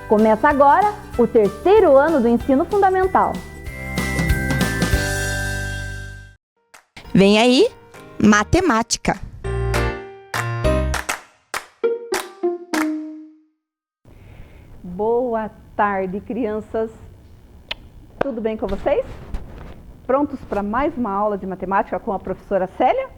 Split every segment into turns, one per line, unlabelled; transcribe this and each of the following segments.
Começa agora o terceiro ano do ensino fundamental.
Vem aí, matemática.
Boa tarde, crianças. Tudo bem com vocês? Prontos para mais uma aula de matemática com a professora Célia?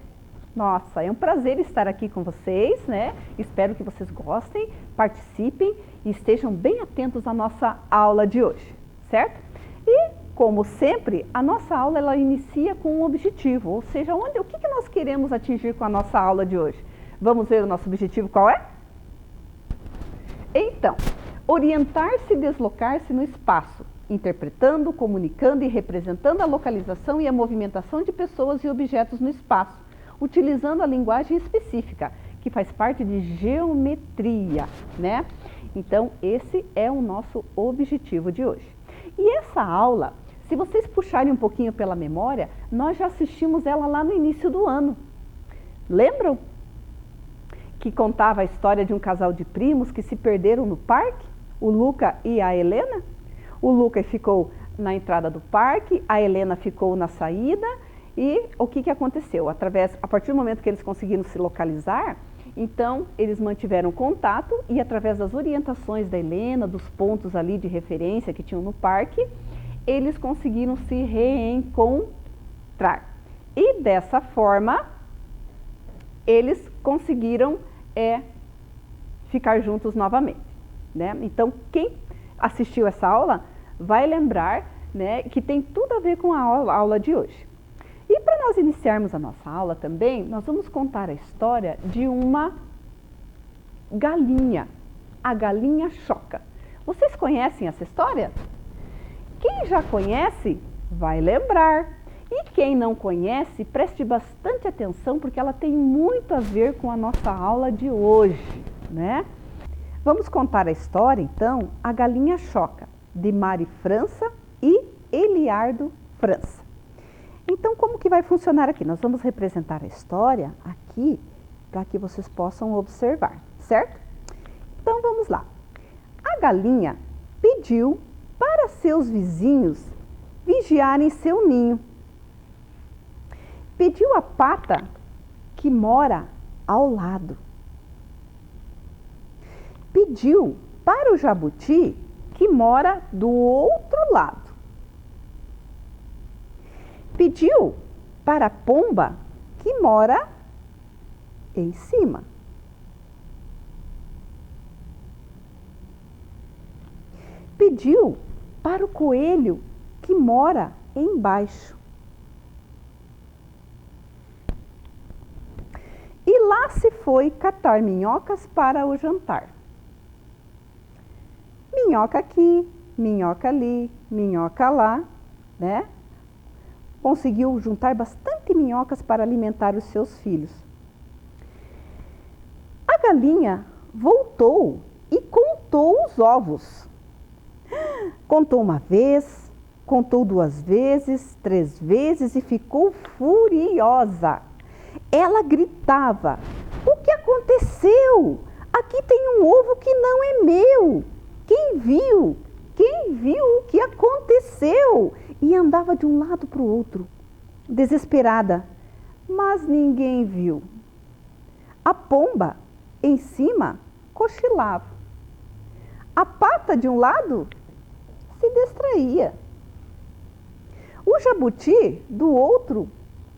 Nossa, é um prazer estar aqui com vocês, né? Espero que vocês gostem, participem e estejam bem atentos à nossa aula de hoje, certo? E, como sempre, a nossa aula ela inicia com um objetivo, ou seja, o que nós queremos atingir com a nossa aula de hoje? Vamos ver o nosso objetivo qual é? Então, orientar-se e deslocar-se no espaço, interpretando, comunicando e representando a localização e a movimentação de pessoas e objetos no espaço, utilizando a linguagem específica, que faz parte de geometria, né? Então, esse é o nosso objetivo de hoje. E essa aula, se vocês puxarem um pouquinho pela memória, nós já assistimos ela lá no início do ano. Lembram? Que contava a história de um casal de primos que se perderam no parque, o Luca e a Helena. O Luca ficou na entrada do parque, a Helena ficou na saída. E o que aconteceu? A partir do momento que eles conseguiram se localizar, então eles mantiveram contato e através das orientações da Helena, dos pontos ali de referência que tinham no parque, eles conseguiram se reencontrar. E dessa forma, eles conseguiram ficar juntos novamente, né? Então, quem assistiu essa aula vai lembrar, né, que tem tudo a ver com a aula de hoje. E para nós iniciarmos a nossa aula também, nós vamos contar a história de uma galinha, a galinha Choca. Vocês conhecem essa história? Quem já conhece vai lembrar. E quem não conhece, preste bastante atenção porque ela tem muito a ver com a nossa aula de hoje, né? Vamos contar a história, então, A Galinha Choca, de Mari França e Eliardo França. Então, como que vai funcionar aqui? Nós vamos representar a história aqui para que vocês possam observar, certo? Então, vamos lá. A galinha pediu para seus vizinhos vigiarem seu ninho. Pediu a pata que mora ao lado. Pediu para o jabuti que mora do outro lado. Pediu para a pomba que mora em cima. Pediu para o coelho que mora embaixo. E lá se foi catar minhocas para o jantar. Minhoca aqui, minhoca ali, minhoca lá, né? Conseguiu juntar bastante minhocas para alimentar os seus filhos. A galinha voltou e contou os ovos. Contou uma vez, contou 2 vezes, 3 vezes e ficou furiosa. Ela gritava: "O que aconteceu? Aqui tem um ovo que não é meu. Quem viu? Quem viu o que aconteceu?" E andava de um lado para o outro, desesperada, mas ninguém viu. A pomba, em cima, cochilava. A pata de um lado se distraía. O jabuti, do outro,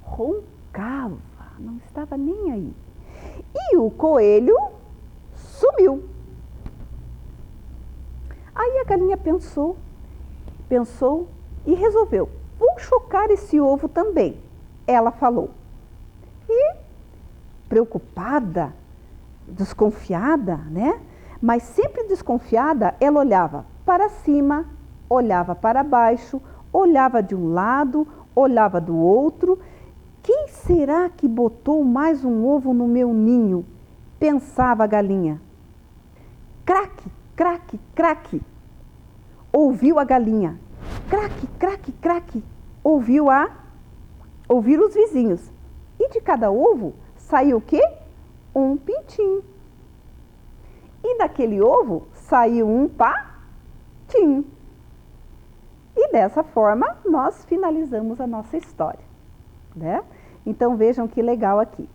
roncava, não estava nem aí. E o coelho sumiu. Aí a galinha pensou e resolveu: "Vou chocar esse ovo também", ela falou. E, preocupada, desconfiada, né? Mas sempre desconfiada, ela olhava para cima, olhava para baixo, olhava de um lado, olhava do outro. "Quem será que botou mais um ovo no meu ninho?", pensava a galinha. Craque, craque, craque, ouviu a galinha. Craque, craque, craque, ouviram os vizinhos. E de cada ovo saiu o quê? Um pintinho. E daquele ovo saiu um patinho. E dessa forma, nós finalizamos a nossa história, né? Então, vejam que legal aqui,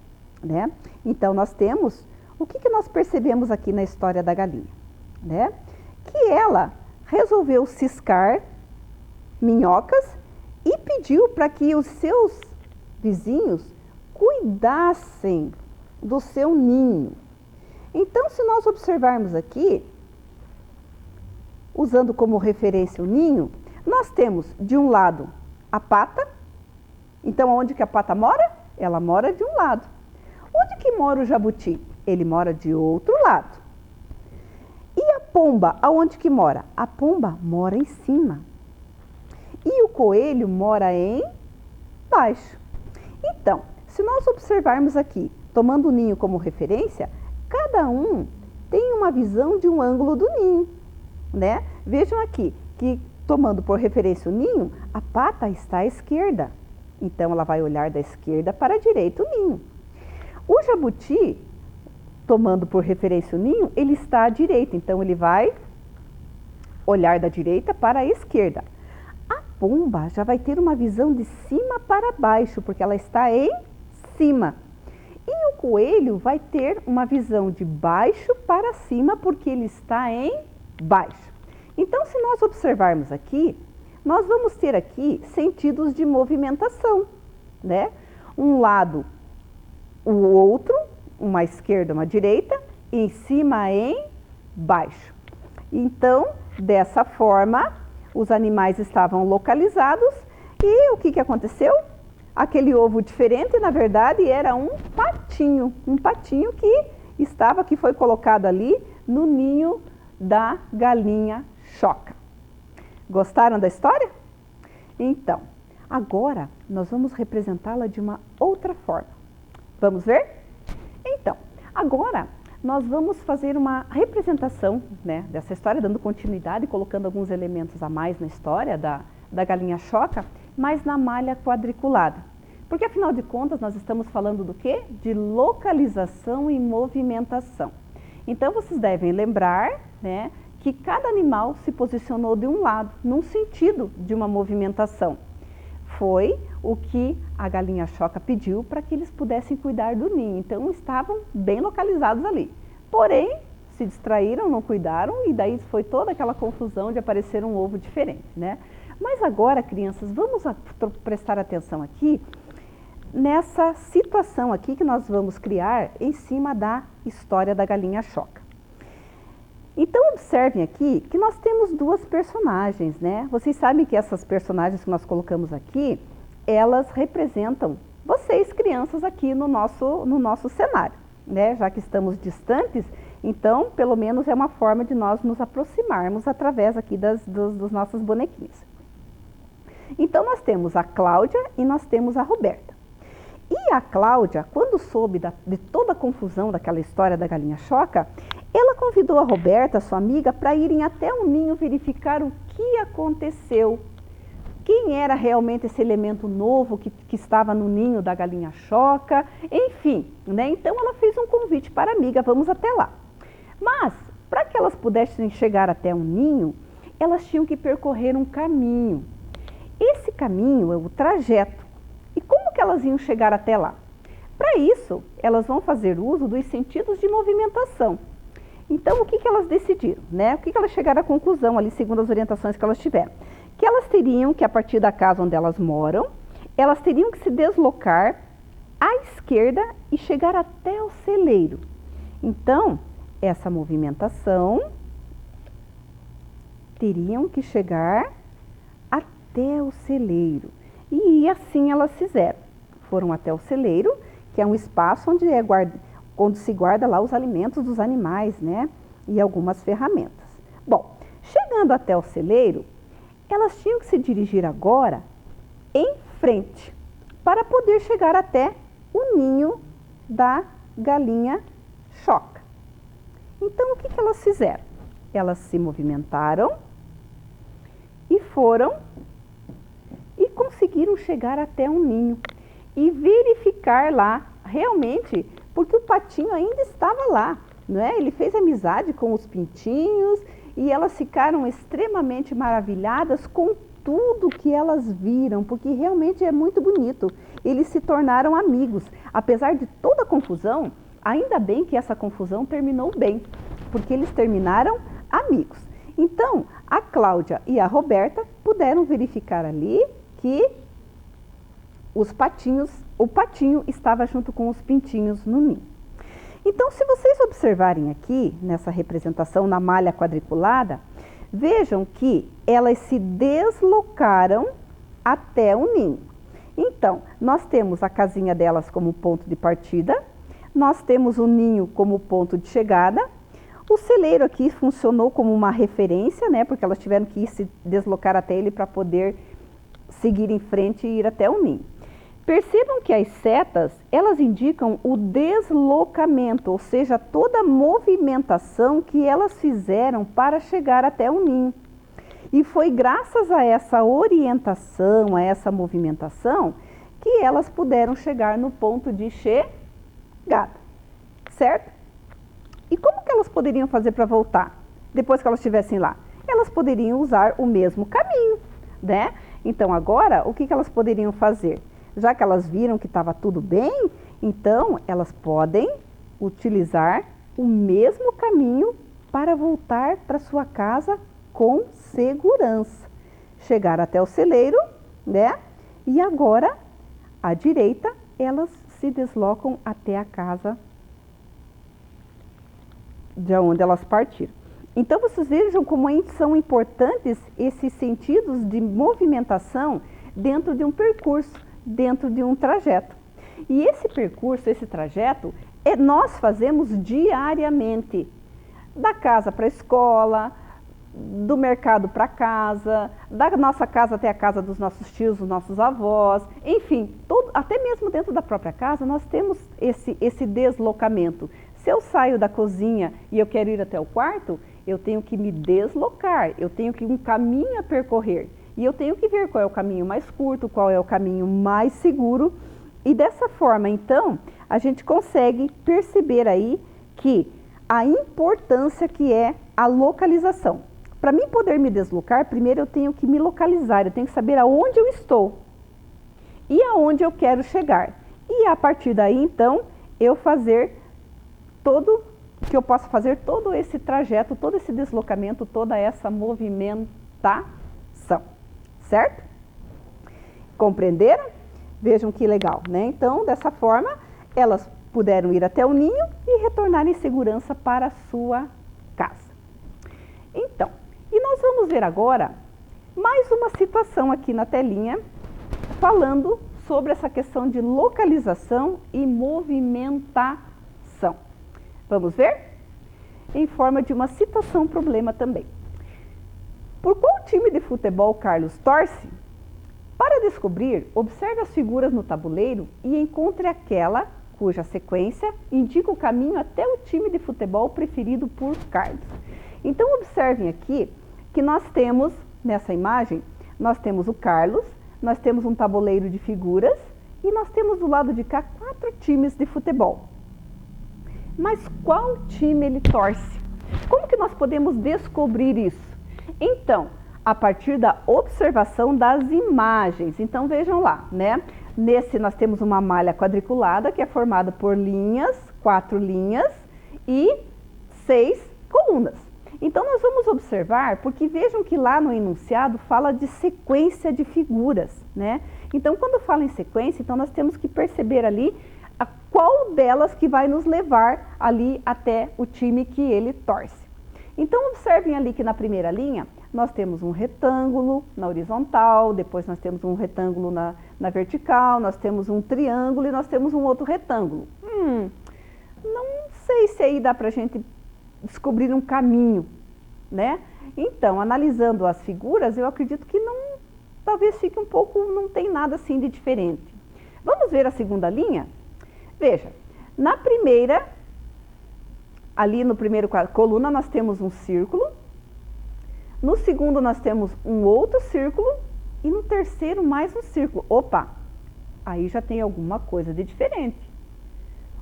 né? Então, nós temos, o que nós percebemos aqui na história da galinha, né? Que ela resolveu ciscar minhocas e pediu para que os seus vizinhos cuidassem do seu ninho. Então, se nós observarmos aqui, usando como referência o ninho, nós temos de um lado a pata. Então, onde que a pata mora? Ela mora de um lado. Onde que mora o jabuti? Ele mora de outro lado. E a pomba, aonde que mora? A pomba mora em cima. E o coelho mora em baixo. Então, se nós observarmos aqui, tomando o ninho como referência, cada um tem uma visão de um ângulo do ninho, né? Vejam aqui que, tomando por referência o ninho, a pata está à esquerda. Então, ela vai olhar da esquerda para a direita o ninho. O jabuti, tomando por referência o ninho, ele está à direita. Então, ele vai olhar da direita para a esquerda. A pomba já vai ter uma visão de cima para baixo, porque ela está em cima. E o coelho vai ter uma visão de baixo para cima, porque ele está em baixo. Então, se nós observarmos aqui, nós vamos ter aqui sentidos de movimentação, né? Um lado, o outro, uma esquerda, uma direita, em cima, em baixo. Então, dessa forma, os animais estavam localizados e o que aconteceu? Aquele ovo diferente, na verdade, era um patinho que foi colocado ali no ninho da galinha choca. Gostaram da história? Então, agora nós vamos representá-la de uma outra forma. Vamos ver? Então, agora nós vamos fazer uma representação, né, dessa história, dando continuidade, colocando alguns elementos a mais na história da galinha choca, mas na malha quadriculada. Porque, afinal de contas, nós estamos falando do quê? De localização e movimentação. Então, vocês devem lembrar, né, que cada animal se posicionou de um lado, num sentido de uma movimentação. Foi o que a galinha choca pediu para que eles pudessem cuidar do ninho. Então, estavam bem localizados ali. Porém, se distraíram, não cuidaram, e daí foi toda aquela confusão de aparecer um ovo diferente, né? Mas agora, crianças, vamos prestar atenção aqui nessa situação aqui que nós vamos criar em cima da história da galinha choca. Então, observem aqui que nós temos duas personagens, né? Vocês sabem que essas personagens que nós colocamos aqui, elas representam vocês, crianças, aqui no nosso cenário, né? Já que estamos distantes, então, pelo menos é uma forma de nós nos aproximarmos através aqui dos nossos bonequinhos. Então, nós temos a Cláudia e nós temos a Roberta. E a Cláudia, quando soube de toda a confusão daquela história da galinha choca, ela convidou a Roberta, sua amiga, para irem até o ninho verificar o que aconteceu. Quem era realmente esse elemento novo que estava no ninho da galinha choca, enfim, né? Então ela fez um convite para a amiga, vamos até lá. Mas, para que elas pudessem chegar até o ninho, elas tinham que percorrer um caminho. Esse caminho é o trajeto. E como que elas iam chegar até lá? Para isso, elas vão fazer uso dos sentidos de movimentação. Então, o que elas decidiram, né? O que elas chegaram à conclusão ali, segundo as orientações que elas tiveram? Que elas teriam que, a partir da casa onde elas moram, elas teriam que se deslocar à esquerda e chegar até o celeiro. Então, essa movimentação, teriam que chegar até o celeiro. E assim elas fizeram. Foram até o celeiro, que é um espaço onde se guarda lá os alimentos dos animais, né? E algumas ferramentas. Bom, chegando até o celeiro, elas tinham que se dirigir agora em frente, para poder chegar até o ninho da galinha choca. Então, o que elas fizeram? Elas se movimentaram e foram e conseguiram chegar até um ninho e verificar lá, realmente, porque o patinho ainda estava lá, não é? Ele fez amizade com os pintinhos e elas ficaram extremamente maravilhadas com tudo que elas viram, porque realmente é muito bonito. Eles se tornaram amigos. Apesar de toda a confusão, ainda bem que essa confusão terminou bem, porque eles terminaram amigos. Então, a Cláudia e a Roberta puderam verificar ali que o patinho estava junto com os pintinhos no ninho. Então, se vocês observarem aqui, nessa representação na malha quadriculada, vejam que elas se deslocaram até o ninho. Então, nós temos a casinha delas como ponto de partida, nós temos o ninho como ponto de chegada. O celeiro aqui funcionou como uma referência, né? Porque elas tiveram que se deslocar até ele para poder seguir em frente e ir até o ninho. Percebam que as setas, elas indicam o deslocamento, ou seja, toda a movimentação que elas fizeram para chegar até o ninho. E foi graças a essa orientação, a essa movimentação, que elas puderam chegar no ponto de chegada, certo? E como que elas poderiam fazer para voltar, depois que elas estivessem lá? Elas poderiam usar o mesmo caminho, né? Então agora, o que elas poderiam fazer? Já que elas viram que estava tudo bem, então elas podem utilizar o mesmo caminho para voltar para sua casa com segurança. Chegar até o celeiro, né? E agora, à direita, elas se deslocam até a casa de onde elas partiram. Então, vocês vejam como são importantes esses sentidos de movimentação dentro de um percurso, dentro de um trajeto. E esse percurso, esse trajeto, nós fazemos diariamente. Da casa para a escola, do mercado para casa, da nossa casa até a casa dos nossos tios, dos nossos avós, enfim, até mesmo dentro da própria casa nós temos esse deslocamento. Se eu saio da cozinha e eu quero ir até o quarto, eu tenho que me deslocar, eu tenho que um caminho a percorrer. E eu tenho que ver qual é o caminho mais curto, qual é o caminho mais seguro. E dessa forma, então, a gente consegue perceber aí que a importância que é a localização. Para mim poder me deslocar, primeiro eu tenho que me localizar, eu tenho que saber aonde eu estou e aonde eu quero chegar. E a partir daí, então, eu posso fazer todo esse trajeto, todo esse deslocamento, toda essa movimentação, certo? Compreenderam? Vejam que legal, né? Então, dessa forma, elas puderam ir até o ninho e retornar em segurança para a sua casa. Então, e nós vamos ver agora mais uma situação aqui na telinha, falando sobre essa questão de localização e movimentação. Vamos ver? Em forma de uma situação-problema também. Por qual time de futebol Carlos torce? Para descobrir, observe as figuras no tabuleiro e encontre aquela cuja sequência indica o caminho até o time de futebol preferido por Carlos. Então, observem aqui que nós temos, nessa imagem, nós temos o Carlos, nós temos um tabuleiro de figuras e nós temos do lado de cá 4 times de futebol. Mas qual time ele torce? Como que nós podemos descobrir isso? Então, a partir da observação das imagens. Então, vejam lá, né? Nesse nós temos uma malha quadriculada que é formada por linhas, 4 linhas e 6 colunas. Então, nós vamos observar, porque vejam que lá no enunciado fala de sequência de figuras, né? Então, quando fala em sequência, então nós temos que perceber ali qual delas que vai nos levar ali até o time que ele torce. Então, observem ali que na primeira linha, nós temos um retângulo na horizontal, depois nós temos um retângulo na vertical, nós temos um triângulo e nós temos um outro retângulo. Não sei se aí dá pra gente descobrir um caminho, né? Então, analisando as figuras, eu acredito que talvez fique um pouco, não tem nada assim de diferente. Vamos ver a segunda linha? Veja, na primeira, ali no primeiro coluna, nós temos um círculo. No segundo, nós temos um outro círculo. E no terceiro, mais um círculo. Opa, aí já tem alguma coisa de diferente.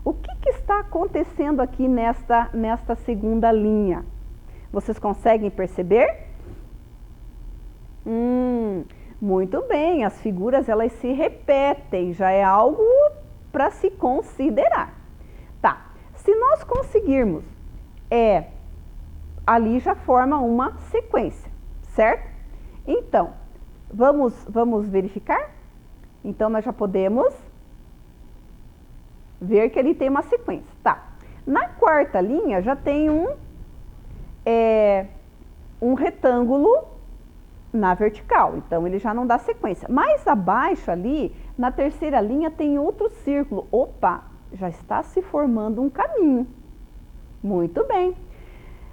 O que está acontecendo aqui nesta segunda linha? Vocês conseguem perceber? Muito bem, as figuras elas se repetem, já é algo para se considerar. Tá, se nós conseguirmos, ali já forma uma sequência, certo? Então, vamos verificar? Então, nós já podemos ver que ele tem uma sequência. Tá, na quarta linha já tem um retângulo na vertical, então ele já não dá sequência. Mais abaixo ali, na terceira linha, tem outro círculo. Opa, já está se formando um caminho. Muito bem.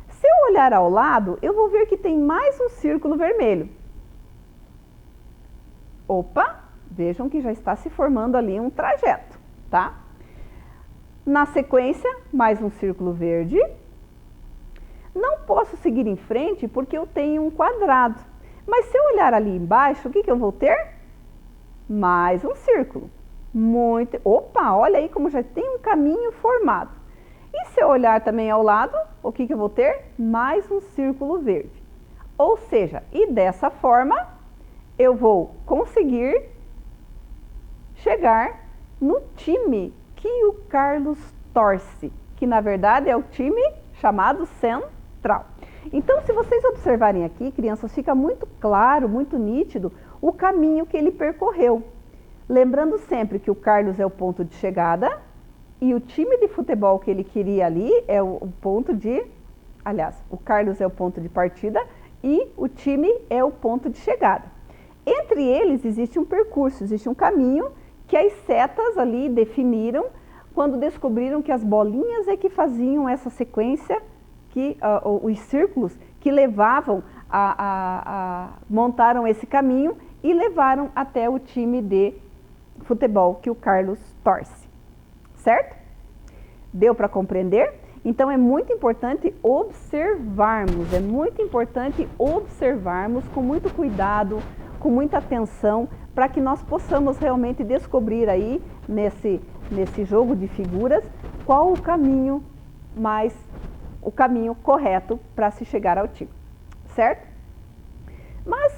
Se eu olhar ao lado, eu vou ver que tem mais um círculo vermelho. Opa, vejam que já está se formando ali um trajeto, tá? Na sequência, mais um círculo verde. Não posso seguir em frente porque eu tenho um quadrado. Mas se eu olhar ali embaixo, o que eu vou ter? Mais um círculo. Opa, olha aí como já tem um caminho formado. E se eu olhar também ao lado, o que eu vou ter? Mais um círculo verde. Ou seja, e dessa forma, eu vou conseguir chegar no time que o Carlos torce, que na verdade é o time chamado Central. Então, se vocês observarem aqui, crianças, fica muito claro, muito nítido o caminho que ele percorreu. Lembrando sempre que o Carlos é o ponto de chegada e o time de futebol que ele queria ali é o ponto de... Aliás, o Carlos é o ponto de partida e o time é o ponto de chegada. Entre eles existe um percurso, existe um caminho que as setas ali definiram quando descobriram que as bolinhas é que faziam essa sequência, os círculos que levavam montaram esse caminho e levaram até o time de futebol que o Carlos torce, certo? Deu para compreender? Então é muito importante observarmos com muito cuidado, com muita atenção, para que nós possamos realmente descobrir aí nesse jogo de figuras qual o caminho correto para se chegar ao time, certo? Mas,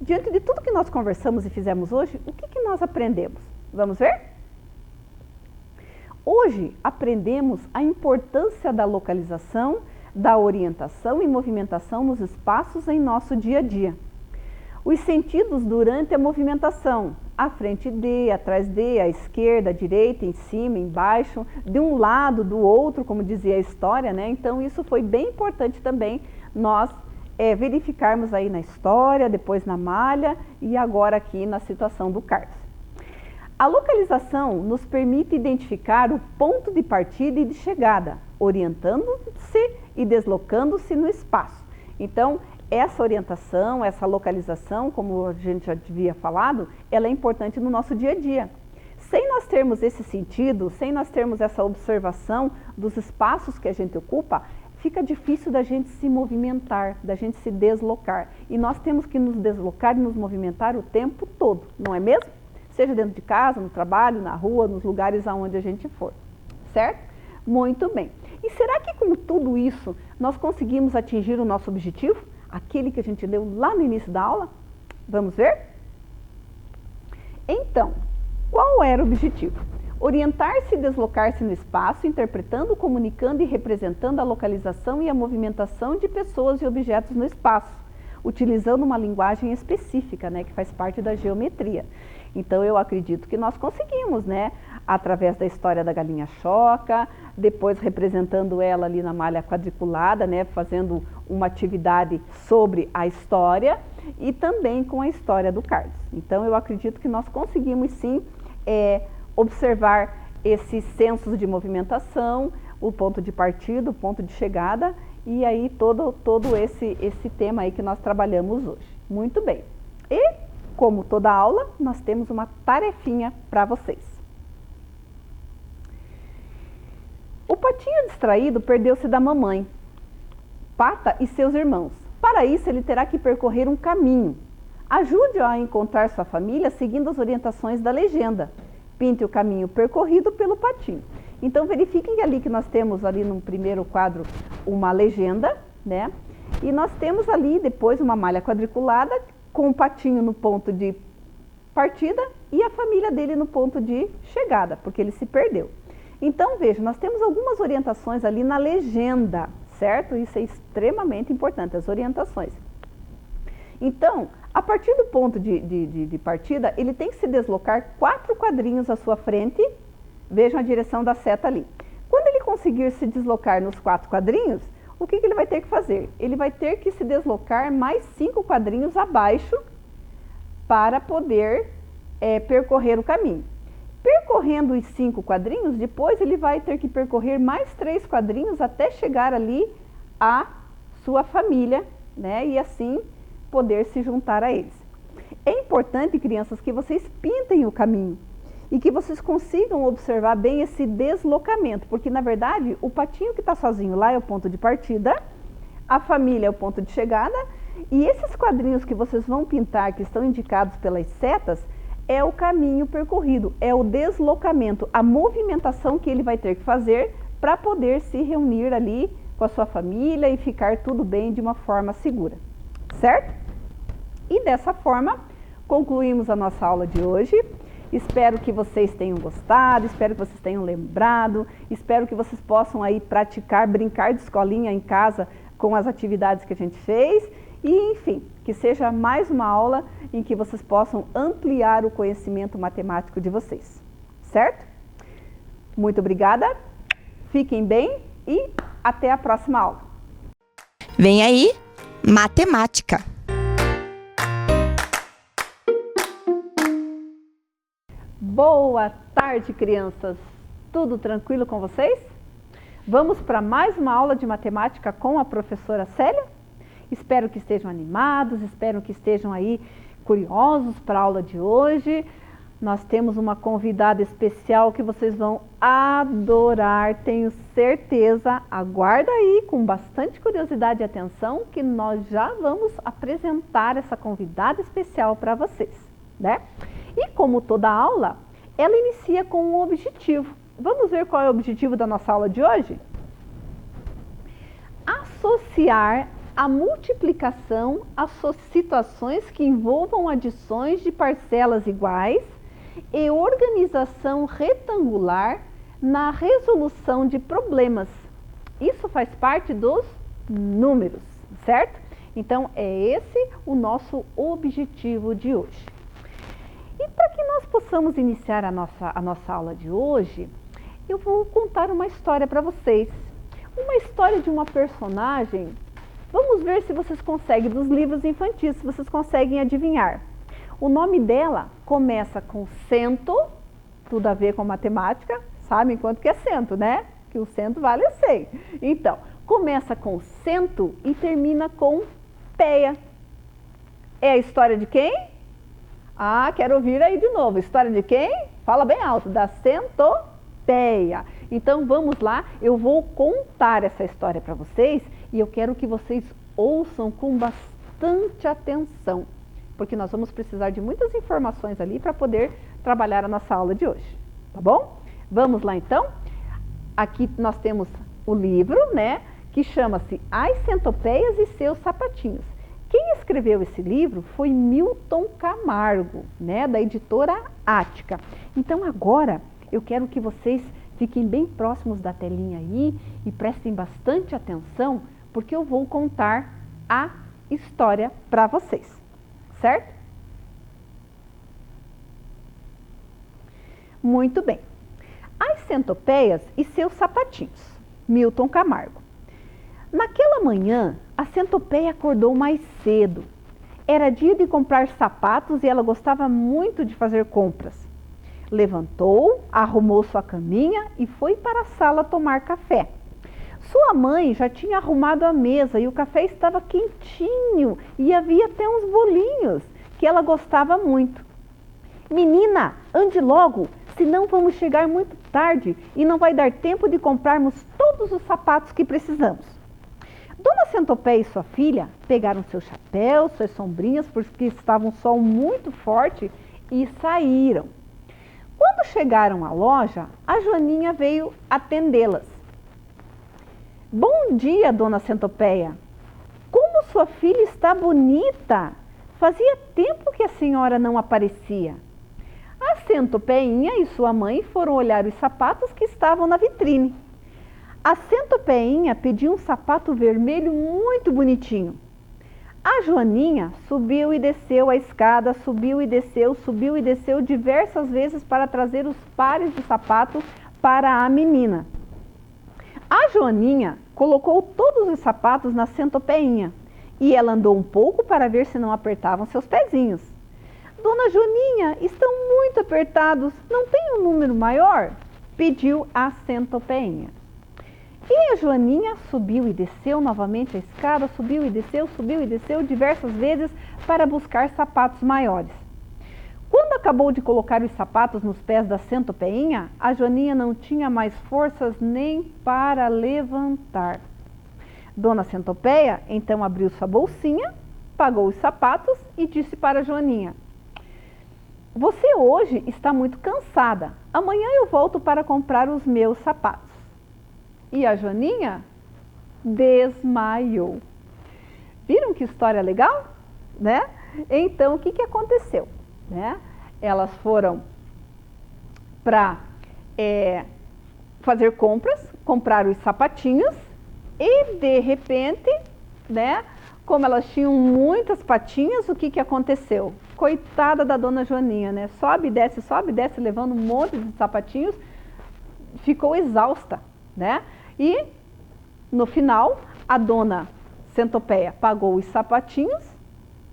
diante de tudo que nós conversamos e fizemos hoje, o que nós aprendemos? Vamos ver? Hoje aprendemos a importância da localização, da orientação e movimentação nos espaços em nosso dia a dia. Os sentidos durante a movimentação, à frente de, atrás de, à esquerda, à direita, em cima, embaixo, de um lado, do outro, como dizia a história, né? Então isso foi bem importante também nós verificarmos aí na história, depois na malha e agora aqui na situação do Carlos. A localização nos permite identificar o ponto de partida e de chegada, orientando-se e deslocando-se no espaço. Então, essa orientação, essa localização, como a gente já havia falado, ela é importante no nosso dia a dia. Sem nós termos esse sentido, sem nós termos essa observação dos espaços que a gente ocupa, fica difícil da gente se movimentar, da gente se deslocar. E nós temos que nos deslocar e nos movimentar o tempo todo, não é mesmo? Seja dentro de casa, no trabalho, na rua, nos lugares aonde a gente for, certo? Muito bem. E será que com tudo isso nós conseguimos atingir o nosso objetivo? Aquele que a gente leu lá no início da aula? Vamos ver? Então, qual era o objetivo? Orientar-se e deslocar-se no espaço, interpretando, comunicando e representando a localização e a movimentação de pessoas e objetos no espaço, utilizando uma linguagem específica, né, que faz parte da geometria. Então, eu acredito que nós conseguimos, né, através da história da galinha choca, depois representando ela ali na malha quadriculada, né, fazendo uma atividade sobre a história e também com a história do Carlos. Então, eu acredito que nós conseguimos sim observar esses sensos de movimentação, o ponto de partida, o ponto de chegada e aí todo esse tema aí que nós trabalhamos hoje. Muito bem. E, como toda aula, nós temos uma tarefinha para vocês. O patinho distraído perdeu-se da mamãe, Pata e seus irmãos. Para isso, ele terá que percorrer um caminho. Ajude-o a encontrar sua família seguindo as orientações da legenda. Pinte o caminho percorrido pelo patinho. Então, verifiquem ali que nós temos ali no primeiro quadro uma legenda né? E nós temos ali depois uma malha quadriculada com o patinho no ponto de partida e a família dele no ponto de chegada, porque ele se perdeu. Então, veja, nós temos algumas orientações ali na legenda, certo? Isso é extremamente importante, as orientações. Então, a partir do ponto de partida, ele tem que se deslocar 4 quadrinhos à sua frente. Vejam a direção da seta ali. Quando ele conseguir se deslocar nos 4 quadrinhos, o que ele vai ter que fazer? Ele vai ter que se deslocar mais 5 quadrinhos abaixo para poder percorrer o caminho. Percorrendo os 5 quadrinhos, depois ele vai ter que percorrer mais 3 quadrinhos até chegar ali à sua família, né? E assim poder se juntar a eles. É importante, crianças, que vocês pintem o caminho e que vocês consigam observar bem esse deslocamento, porque na verdade o patinho que está sozinho lá é o ponto de partida, a família é o ponto de chegada, e esses quadrinhos que vocês vão pintar, que estão indicados pelas setas, é o caminho percorrido, é o deslocamento, a movimentação que ele vai ter que fazer para poder se reunir ali com a sua família e ficar tudo bem de uma forma segura, certo? E dessa forma, concluímos a nossa aula de hoje. Espero que vocês tenham gostado, espero que vocês tenham lembrado, espero que vocês possam aí praticar, brincar de escolinha em casa com as atividades que a gente fez e, enfim, que seja mais uma aula em que vocês possam ampliar o conhecimento matemático de vocês, certo? Muito obrigada, fiquem bem e até a próxima aula.
Vem aí, matemática.
Boa tarde, crianças! Tudo tranquilo com vocês? Vamos para mais uma aula de matemática com a professora Célia? Espero que estejam animados, espero que estejam aí curiosos para a aula de hoje. Nós temos uma convidada especial que vocês vão adorar, tenho certeza. Aguarda aí com bastante curiosidade e atenção que nós já vamos apresentar essa convidada especial para vocês, né? E como toda aula, ela inicia com um objetivo. Vamos ver qual é o objetivo da nossa aula de hoje? Associar a multiplicação a situações que envolvam adições de parcelas iguais e organização retangular na resolução de problemas. Isso faz parte dos números, certo? Então, é esse o nosso objetivo de hoje. E para que nós possamos iniciar a nossa aula de hoje, eu vou contar uma história para vocês. Uma história de uma personagem. Vamos ver se vocês conseguem, dos livros infantis, se vocês conseguem adivinhar. O nome dela começa com cento, tudo a ver com matemática, sabem quanto que é cento, né? Que o cento vale eu sei. Então, começa com cento e termina com peia. É a história de quem? Ah, quero ouvir aí de novo. História de quem? Fala bem alto. Da centopeia. Então, vamos lá. Eu vou contar essa história para vocês e eu quero que vocês ouçam com bastante atenção, porque nós vamos precisar de muitas informações ali para poder trabalhar a nossa aula de hoje, tá bom? Vamos lá, então? Aqui nós temos o livro, né, que chama-se As Centopeias e Seus Sapatinhos. Quem escreveu esse livro foi Milton Camargo, né, da editora Ática. Então agora eu quero que vocês fiquem bem próximos da telinha aí e prestem bastante atenção, porque eu vou contar a história para vocês, certo? Muito bem. As Centopeias e Seus Sapatinhos, Milton Camargo. Naquela manhã, a centopeia acordou mais cedo. Era dia de comprar sapatos e ela gostava muito de fazer compras. Levantou, arrumou sua caminha e foi para a sala tomar café. Sua mãe já tinha arrumado a mesa e o café estava quentinho e havia até uns bolinhos que ela gostava muito. Menina, ande logo, senão vamos chegar muito tarde e não vai dar tempo de comprarmos todos os sapatos que precisamos. Dona Centopeia e sua filha pegaram seus chapéus, suas sombrinhas, porque estava um sol muito forte, e saíram. Quando chegaram à loja, a Joaninha veio atendê-las. Bom dia, Dona Centopeia. sua filha está bonita. Fazia tempo que a senhora não aparecia. A Centopeinha e sua mãe foram olhar os sapatos que estavam na vitrine. A Centopeinha pediu um sapato vermelho muito bonitinho. A Joaninha subiu e desceu a escada, subiu e desceu diversas vezes para trazer os pares de sapato para a menina. A Joaninha colocou todos os sapatos na Centopeinha e ela andou um pouco para ver se não apertavam seus pezinhos. Dona Joaninha, estão muito apertados, não tem um número maior? Pediu a Centopeinha. E a Joaninha subiu e desceu novamente a escada, subiu e desceu diversas vezes para buscar sapatos maiores. Quando acabou de colocar os sapatos nos pés da Centopeinha, a Joaninha não tinha mais forças nem para levantar. Dona Centopeia então abriu sua bolsinha, pagou os sapatos e disse para a Joaninha: você hoje está muito cansada, amanhã eu volto para comprar os meus sapatos. E a Joaninha desmaiou. Viram que história legal? Né? Então, o que aconteceu? Né? Elas foram para fazer compras, compraram os sapatinhos e, de repente, né, como elas tinham muitas patinhas, o que aconteceu? Coitada da Dona Joaninha, né? Sobe e desce, levando um monte de sapatinhos, ficou exausta, né? E, no final, a Dona Centopeia pagou os sapatinhos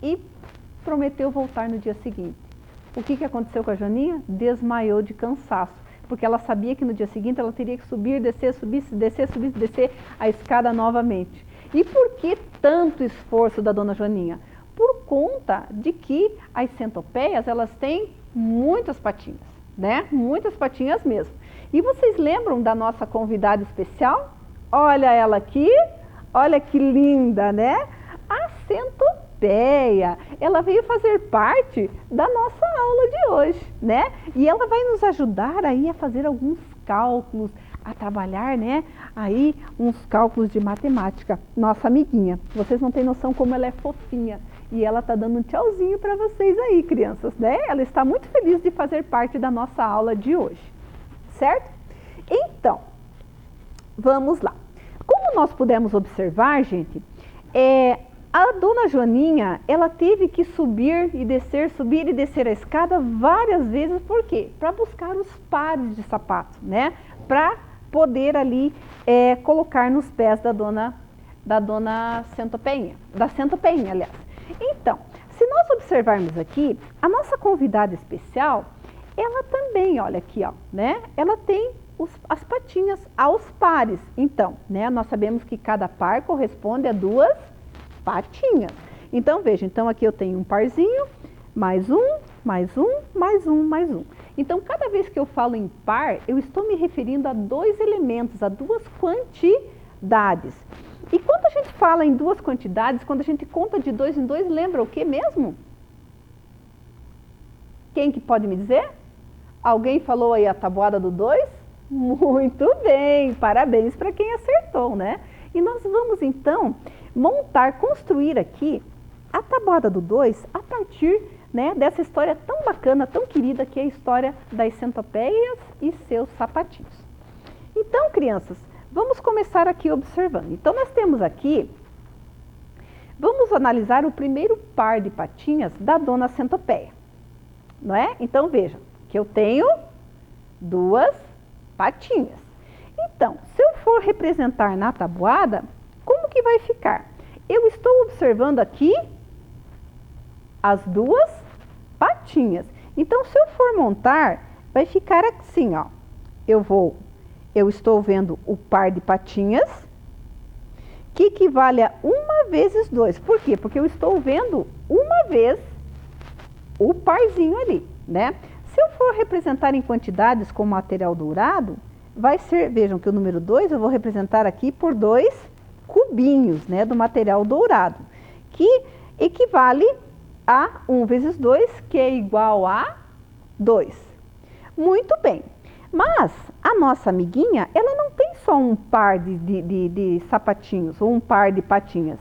e prometeu voltar no dia seguinte. O que aconteceu com a Joaninha? Desmaiou de cansaço, porque ela sabia que no dia seguinte ela teria que subir, descer, subir, descer a escada novamente. E por que tanto esforço da Dona Joaninha? Por conta de que as centopeias, elas têm muitas patinhas, né? Muitas patinhas mesmo. E vocês lembram da nossa convidada especial? Olha ela aqui, olha que linda, né? A Centopeia. Ela veio fazer parte da nossa aula de hoje, né? E ela vai nos ajudar aí a fazer alguns cálculos, a trabalhar, né? Aí uns cálculos de matemática. Nossa amiguinha, vocês não têm noção como ela é fofinha. E ela tá dando um tchauzinho para vocês aí, crianças, né? Ela está muito feliz de fazer parte da nossa aula de hoje, certo? Então, vamos lá. Como nós pudemos observar, gente, a Dona Joaninha, ela teve que subir e descer a escada várias vezes. Por quê? Para buscar os pares de sapato, né? Para poder ali colocar nos pés da Dona Centopeinha, da Centopeinha, aliás. Então, se nós observarmos aqui, a nossa convidada especial, ela também, olha aqui, ó, né? Ela tem as patinhas aos pares. Então, né? Nós sabemos que cada par corresponde a 2 patinhas. Então, veja, então aqui eu tenho um parzinho, mais um, mais um, mais um, mais um. Então, cada vez que eu falo em par, eu estou me referindo a 2 elementos, a 2 quantidades. E quando a gente fala em 2 quantidades, quando a gente conta de 2 em 2, lembra o que mesmo? Quem que pode me dizer? Alguém falou aí a tabuada do 2? Muito bem, parabéns para quem acertou, né? E nós vamos então construir aqui a tabuada do 2 a partir, né, dessa história tão bacana, tão querida, que é a história das centopeias e seus sapatinhos. Então, crianças, vamos começar aqui observando. Então, nós temos aqui, vamos analisar o primeiro par de patinhas da Dona Centopeia, não é? Então, vejam que eu tenho 2 patinhas. Então, se eu for representar na tabuada, como que vai ficar? Eu estou observando aqui as 2 patinhas. Então, se eu for montar, vai ficar assim, ó. Eu estou vendo o par de patinhas, que equivale a 1 vezes 2. Por quê? Porque eu estou vendo uma vez o parzinho ali, né? Se eu for representar em quantidades com material dourado, vai ser, vejam que o número 2 eu vou representar aqui por 2 cubinhos, né, do material dourado, que equivale a 1 vezes 2, que é igual a 2. Muito bem. Mas a nossa amiguinha, ela não tem só um par de sapatinhos ou um par de patinhas.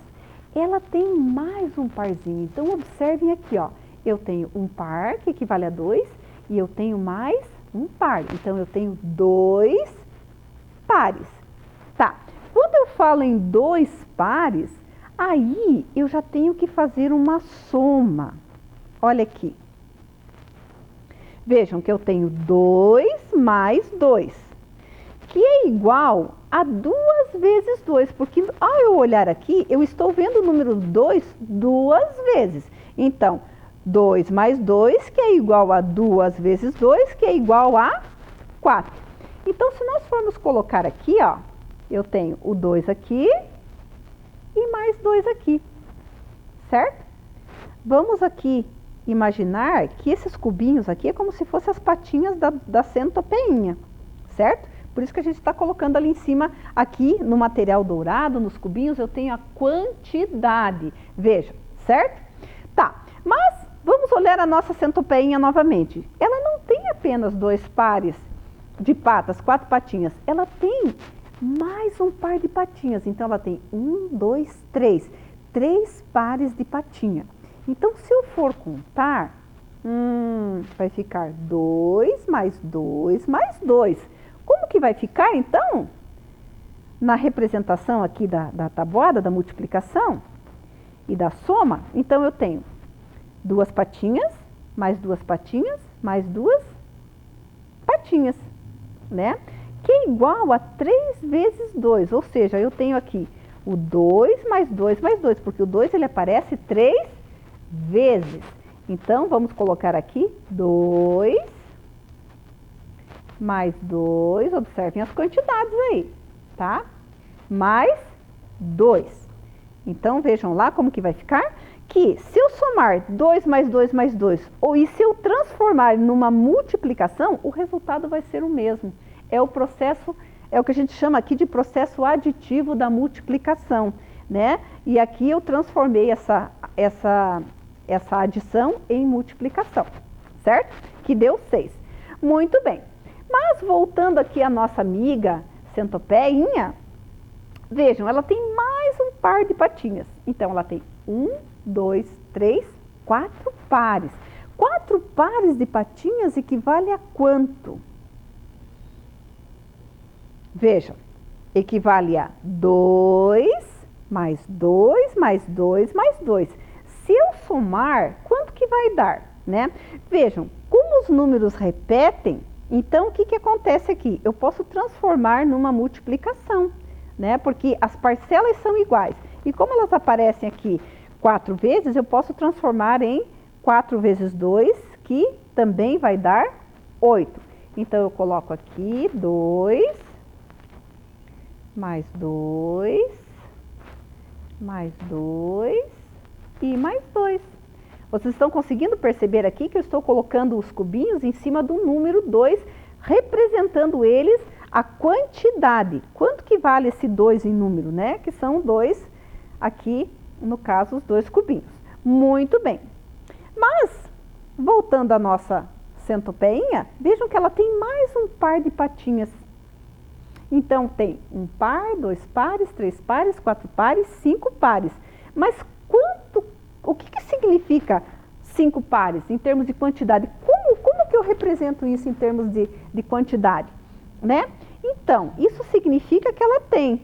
ela tem mais um parzinho. Então, observem aqui, ó. Eu tenho um par, que equivale a 2, e eu tenho mais um par. Então, eu tenho 2 pares. Tá. Quando eu falo em 2 pares, aí eu já tenho que fazer uma soma. Olha aqui. Vejam que eu tenho 2 mais 2, que é igual a 2 vezes 2, porque ao eu olhar aqui, eu estou vendo o número 2 duas vezes. Então, 2 mais 2, que é igual a 2 vezes 2, que é igual a 4. Então, se nós formos colocar aqui, ó, eu tenho o 2 aqui e mais 2 aqui, certo? Vamos aqui imaginar que esses cubinhos aqui é como se fossem as patinhas da centopeinha, certo? Por isso que a gente está colocando ali em cima, aqui no material dourado, nos cubinhos, eu tenho a quantidade. Veja, certo? Tá, mas vamos olhar a nossa centopeinha novamente. Ela não tem apenas 2 pares de patas, 4 patinhas. Ela tem mais um par de patinhas. Então, ela tem 1, 2, 3. 3 pares de patinha. Então, se eu for contar, vai ficar 2 mais 2 mais 2. Como que vai ficar, então? Na representação aqui da tabuada, da multiplicação e da soma, então eu tenho 2 patinhas, mais 2 patinhas, mais 2 patinhas, né? Que é igual a 3 vezes 2, ou seja, eu tenho aqui o 2 mais 2 mais 2, porque o 2 ele aparece 3 vezes. Então, vamos colocar aqui 2 mais 2, observem as quantidades aí, tá? Mais 2. Então, vejam lá como que vai ficar, que se eu somar 2 mais 2 mais 2, e se eu transformar numa multiplicação, o resultado vai ser o mesmo. É o processo, é o que a gente chama aqui de processo aditivo da multiplicação, né? E aqui eu transformei essa adição em multiplicação, certo? Que deu 6. Muito bem. Mas voltando aqui à nossa amiga centopeinha, vejam, ela tem mais um par de patinhas. Então, ela tem 1, 2, 3, 4 pares. 4 pares de patinhas equivale a quanto? Vejam, equivale a 2 mais 2 mais 2 mais 2. Se eu somar, quanto que vai dar, né? Vejam, como os números repetem, então, o que que acontece aqui? Eu posso transformar numa multiplicação, né? Porque as parcelas são iguais. E como elas aparecem aqui 4 vezes, eu posso transformar em 4 vezes 2, que também vai dar 8. Então, eu coloco aqui 2, mais 2, mais 2 e mais 2. Vocês estão conseguindo perceber aqui que eu estou colocando os cubinhos em cima do número 2, representando eles a quantidade. Quanto que vale esse 2 em número, né? Que são 2 aqui, no caso, os 2 cubinhos. Muito bem. Mas, voltando à nossa centopeinha, vejam que ela tem mais um par de patinhas. Então, tem um par, 2 pares, 3 pares, 4 pares, 5 pares. Mas o que significa 5 pares em termos de quantidade? Como que eu represento isso em termos de quantidade, né? Então, isso significa que ela tem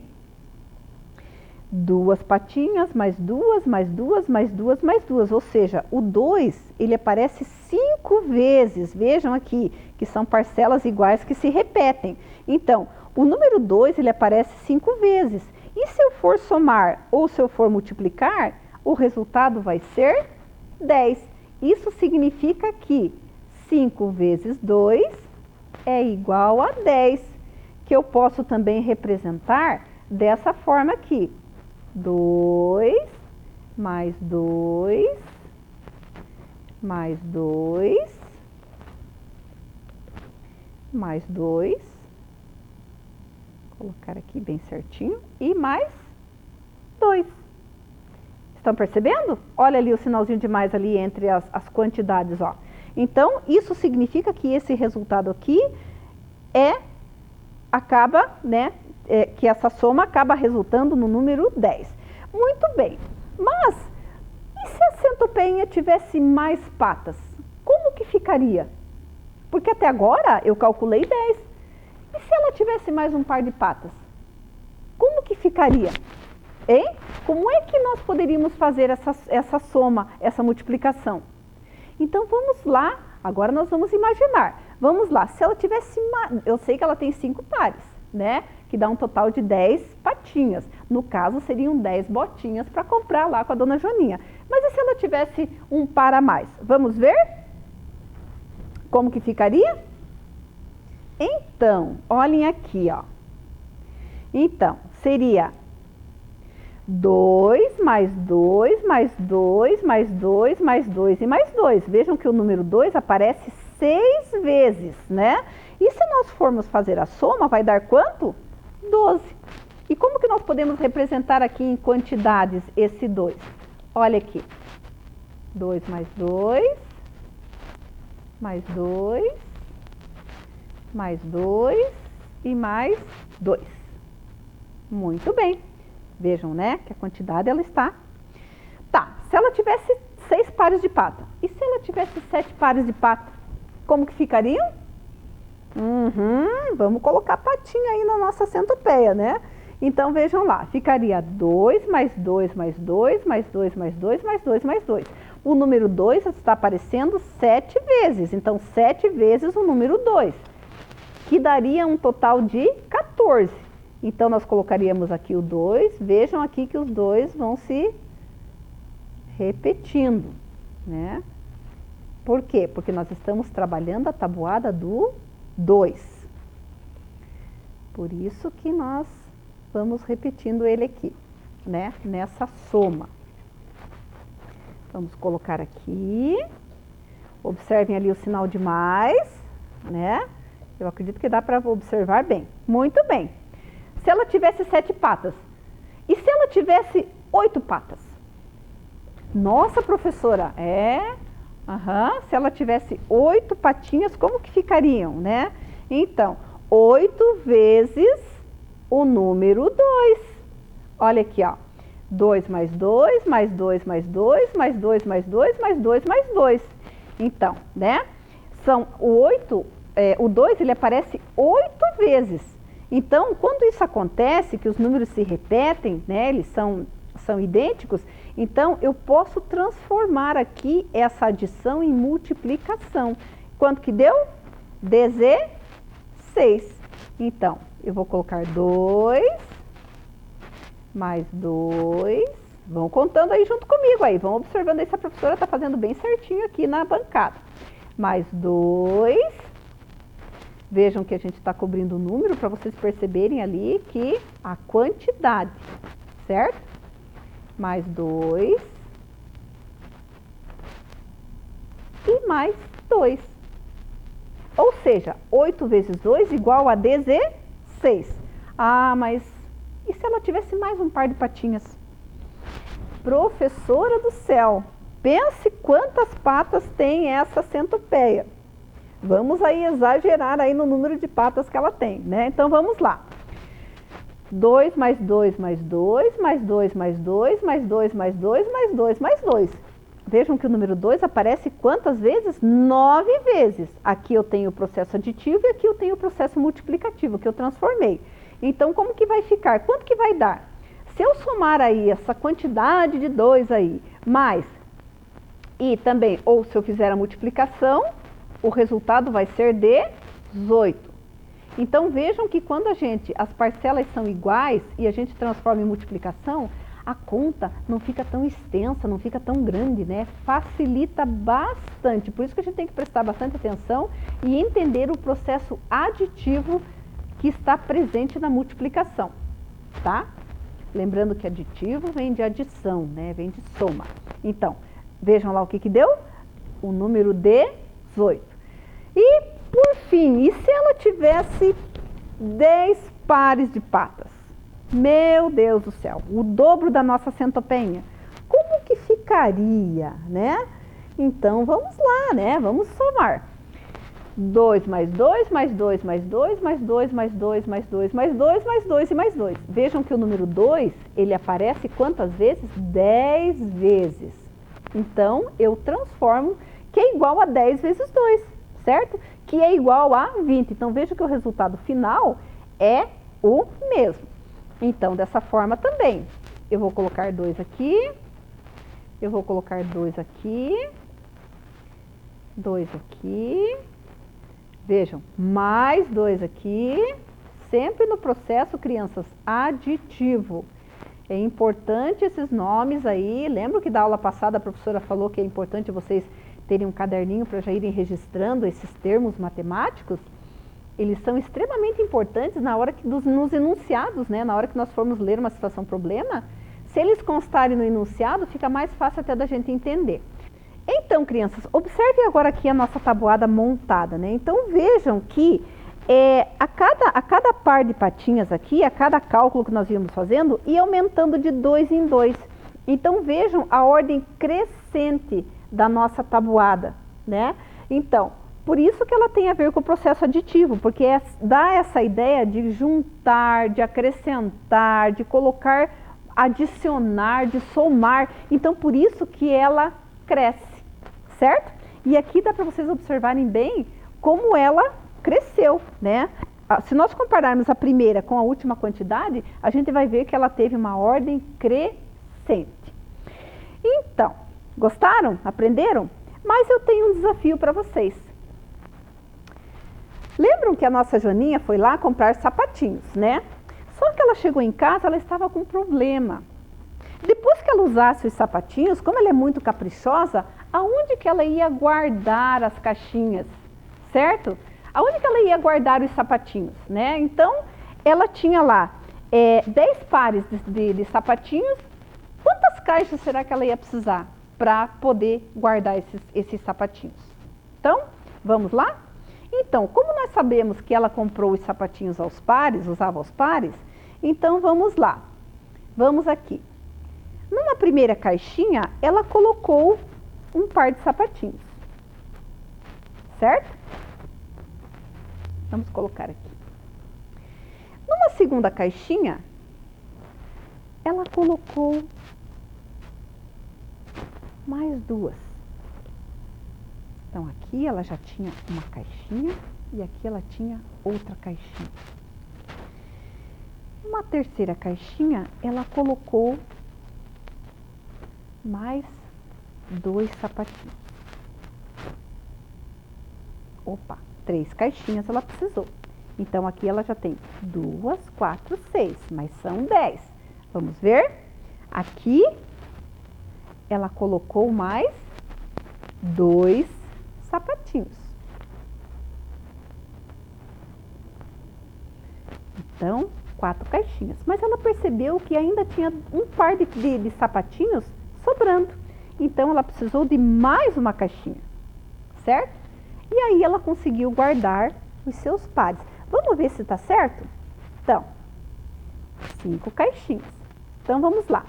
2 patinhas, mais 2, mais 2, mais 2, mais 2. Ou seja, o 2, ele aparece 5 vezes. Vejam aqui, que são parcelas iguais que se repetem. Então, o número 2, ele aparece 5 vezes. E se eu for somar ou se eu for multiplicar, o resultado vai ser 10. Isso significa que 5 vezes 2 é igual a 10, que eu posso também representar dessa forma aqui. 2 mais 2 mais 2 mais 2, vou colocar aqui bem certinho, e mais 2. Estão percebendo? Olha ali o sinalzinho de mais ali entre as quantidades, ó. Então, isso significa que esse resultado aqui que essa soma acaba resultando no número 10. Muito bem. Mas, e se a centopeinha tivesse mais patas? Como que ficaria? Porque até agora eu calculei 10. E se ela tivesse mais um par de patas? Como que ficaria? Hein? Como é que nós poderíamos fazer essa soma, essa multiplicação? Então vamos lá, agora nós vamos imaginar. Vamos lá, se ela tivesse, eu sei que ela tem 5 pares, né? Que dá um total de 10 patinhas. No caso, seriam 10 botinhas para comprar lá com a dona Joaninha. Mas e se ela tivesse um par a mais? Vamos ver? Como que ficaria? Então, olhem aqui, ó. Então, seria 2 mais 2 mais 2 mais 2 mais 2 e mais 2. Vejam que o número 2 aparece 6 vezes, né? E se nós formos fazer a soma, vai dar quanto? 12. E como que nós podemos representar aqui em quantidades esse 2? Olha aqui. 2 mais 2, mais 2, mais 2 e mais 2. Muito bem. Vejam, né, que a quantidade ela está. Tá, se ela tivesse 6 pares de pata, e se ela tivesse 7 pares de pata, como que ficariam? Vamos colocar patinha aí na nossa centopeia, né? Então, vejam lá, ficaria 2 mais 2 mais 2 mais 2 mais 2 mais 2 mais 2. O número 2 está aparecendo 7 vezes, então 7 vezes o número 2, que daria um total de 14. Então, nós colocaríamos aqui o 2, vejam aqui que os 2 vão se repetindo, né? Por quê? Porque nós estamos trabalhando a tabuada do 2. Por isso que nós vamos repetindo ele aqui, né? Nessa soma. Vamos colocar aqui. Observem ali o sinal de mais, né? Eu acredito que dá para observar bem. Muito bem. Se ela tivesse 7 patas, e se ela tivesse 8 patas? Nossa, professora, se ela tivesse 8 patinhas, como que ficariam, né? Então, 8 vezes o número 2. Olha aqui, ó. 2 mais 2, mais 2 mais 2, mais 2 mais 2, mais 2 mais 2. Então, né? São o 2, ele aparece 8 vezes. Então, quando isso acontece, que os números se repetem, né? Eles são idênticos, então eu posso transformar aqui essa adição em multiplicação. Quanto que deu? 16. Então, eu vou colocar 2 mais 2. Vão contando aí junto comigo aí. Vão observando aí se a professora está fazendo bem certinho aqui na bancada. Mais 2. Vejam que a gente está cobrindo o número para vocês perceberem ali que a quantidade, certo? Mais 2. E mais 2. Ou seja, 8 vezes 2 igual a 16. Ah, mas e se ela tivesse mais um par de patinhas? Professora do céu, pense quantas patas tem essa centopeia. Vamos aí exagerar aí no número de patas que ela tem, né? Então, vamos lá. 2 mais 2 mais 2, mais 2 mais 2, mais 2 mais 2, mais 2 mais 2. Vejam que o número 2 aparece quantas vezes? 9 vezes. Aqui eu tenho o processo aditivo e aqui eu tenho o processo multiplicativo, que eu transformei. Então, como que vai ficar? Quanto que vai dar? Se eu somar aí essa quantidade de 2 aí, mais, e também, ou se eu fizer a multiplicação, o resultado vai ser 18. Então, vejam que quando as parcelas são iguais e a gente transforma em multiplicação, a conta não fica tão extensa, não fica tão grande, né? Facilita bastante. Por isso que a gente tem que prestar bastante atenção e entender o processo aditivo que está presente na multiplicação, tá? Lembrando que aditivo vem de adição, né? Vem de soma. Então, vejam lá o que deu? O número 18. E, por fim, e se ela tivesse 10 pares de patas? Meu Deus do céu, o dobro da nossa centopeinha. Como que ficaria, né? Então, vamos lá, né? Vamos somar. 2 mais 2, mais 2, mais 2, mais 2, mais 2, mais 2, mais 2, mais 2 e mais 2. Vejam que o número 2, ele aparece quantas vezes? 10 vezes. Então, eu transformo, que é igual a 10 vezes 2, certo? Que é igual a 20. Então, veja que o resultado final é o mesmo. Então, dessa forma também, eu vou colocar 2 aqui, eu vou colocar 2 aqui, 2 aqui, vejam, mais 2 aqui, sempre no processo, crianças, aditivo. É importante esses nomes aí, lembra que da aula passada a professora falou que é importante vocês terem um caderninho para já irem registrando esses termos matemáticos? Eles são extremamente importantes na hora que nos enunciados, né? Na hora que nós formos ler uma situação problema, se eles constarem no enunciado, fica mais fácil até da gente entender. Então, crianças, observem agora aqui a nossa tabuada montada, né? Então, vejam que a cada par de patinhas aqui, a cada cálculo que nós íamos fazendo, ia aumentando de 2 em 2. Então, vejam a ordem crescente da nossa tabuada, né? Então, por isso que ela tem a ver com o processo aditivo, porque dá essa ideia de juntar, de acrescentar, de colocar, adicionar, de somar. Então, por isso que ela cresce, certo? E aqui dá para vocês observarem bem como ela cresceu, né? Se nós compararmos a primeira com a última quantidade, a gente vai ver que ela teve uma ordem crescente. Então, gostaram? Aprenderam? Mas eu tenho um desafio para vocês. Lembram que a nossa Joaninha foi lá comprar sapatinhos, né? Só que ela chegou em casa, ela estava com um problema. Depois que ela usasse os sapatinhos, como ela é muito caprichosa, aonde que ela ia guardar as caixinhas, certo? Aonde que ela ia guardar os sapatinhos, né? Então, ela tinha lá 10 pares de sapatinhos. Quantas caixas será que ela ia precisar para poder guardar esses sapatinhos? Então, vamos lá? Então, como nós sabemos que ela comprou os sapatinhos aos pares, usava aos pares, então vamos lá. Vamos aqui. Numa primeira caixinha, ela colocou um par de sapatinhos, certo? Vamos colocar aqui. Numa segunda caixinha, ela colocou mais 2. Então, aqui ela já tinha uma caixinha e aqui ela tinha outra caixinha. Numa terceira caixinha, ela colocou mais 2 sapatinhos. Opa, 3 caixinhas ela precisou. Então, aqui ela já tem 2, 4, 6, mas são 10. Vamos ver? Aqui, ela colocou mais 2 sapatinhos. Então, 4 caixinhas. Mas ela percebeu que ainda tinha um par de sapatinhos sobrando. Então, ela precisou de mais uma caixinha, certo? E aí, ela conseguiu guardar os seus pares. Vamos ver se está certo? Então, 5 caixinhas. Então, vamos lá.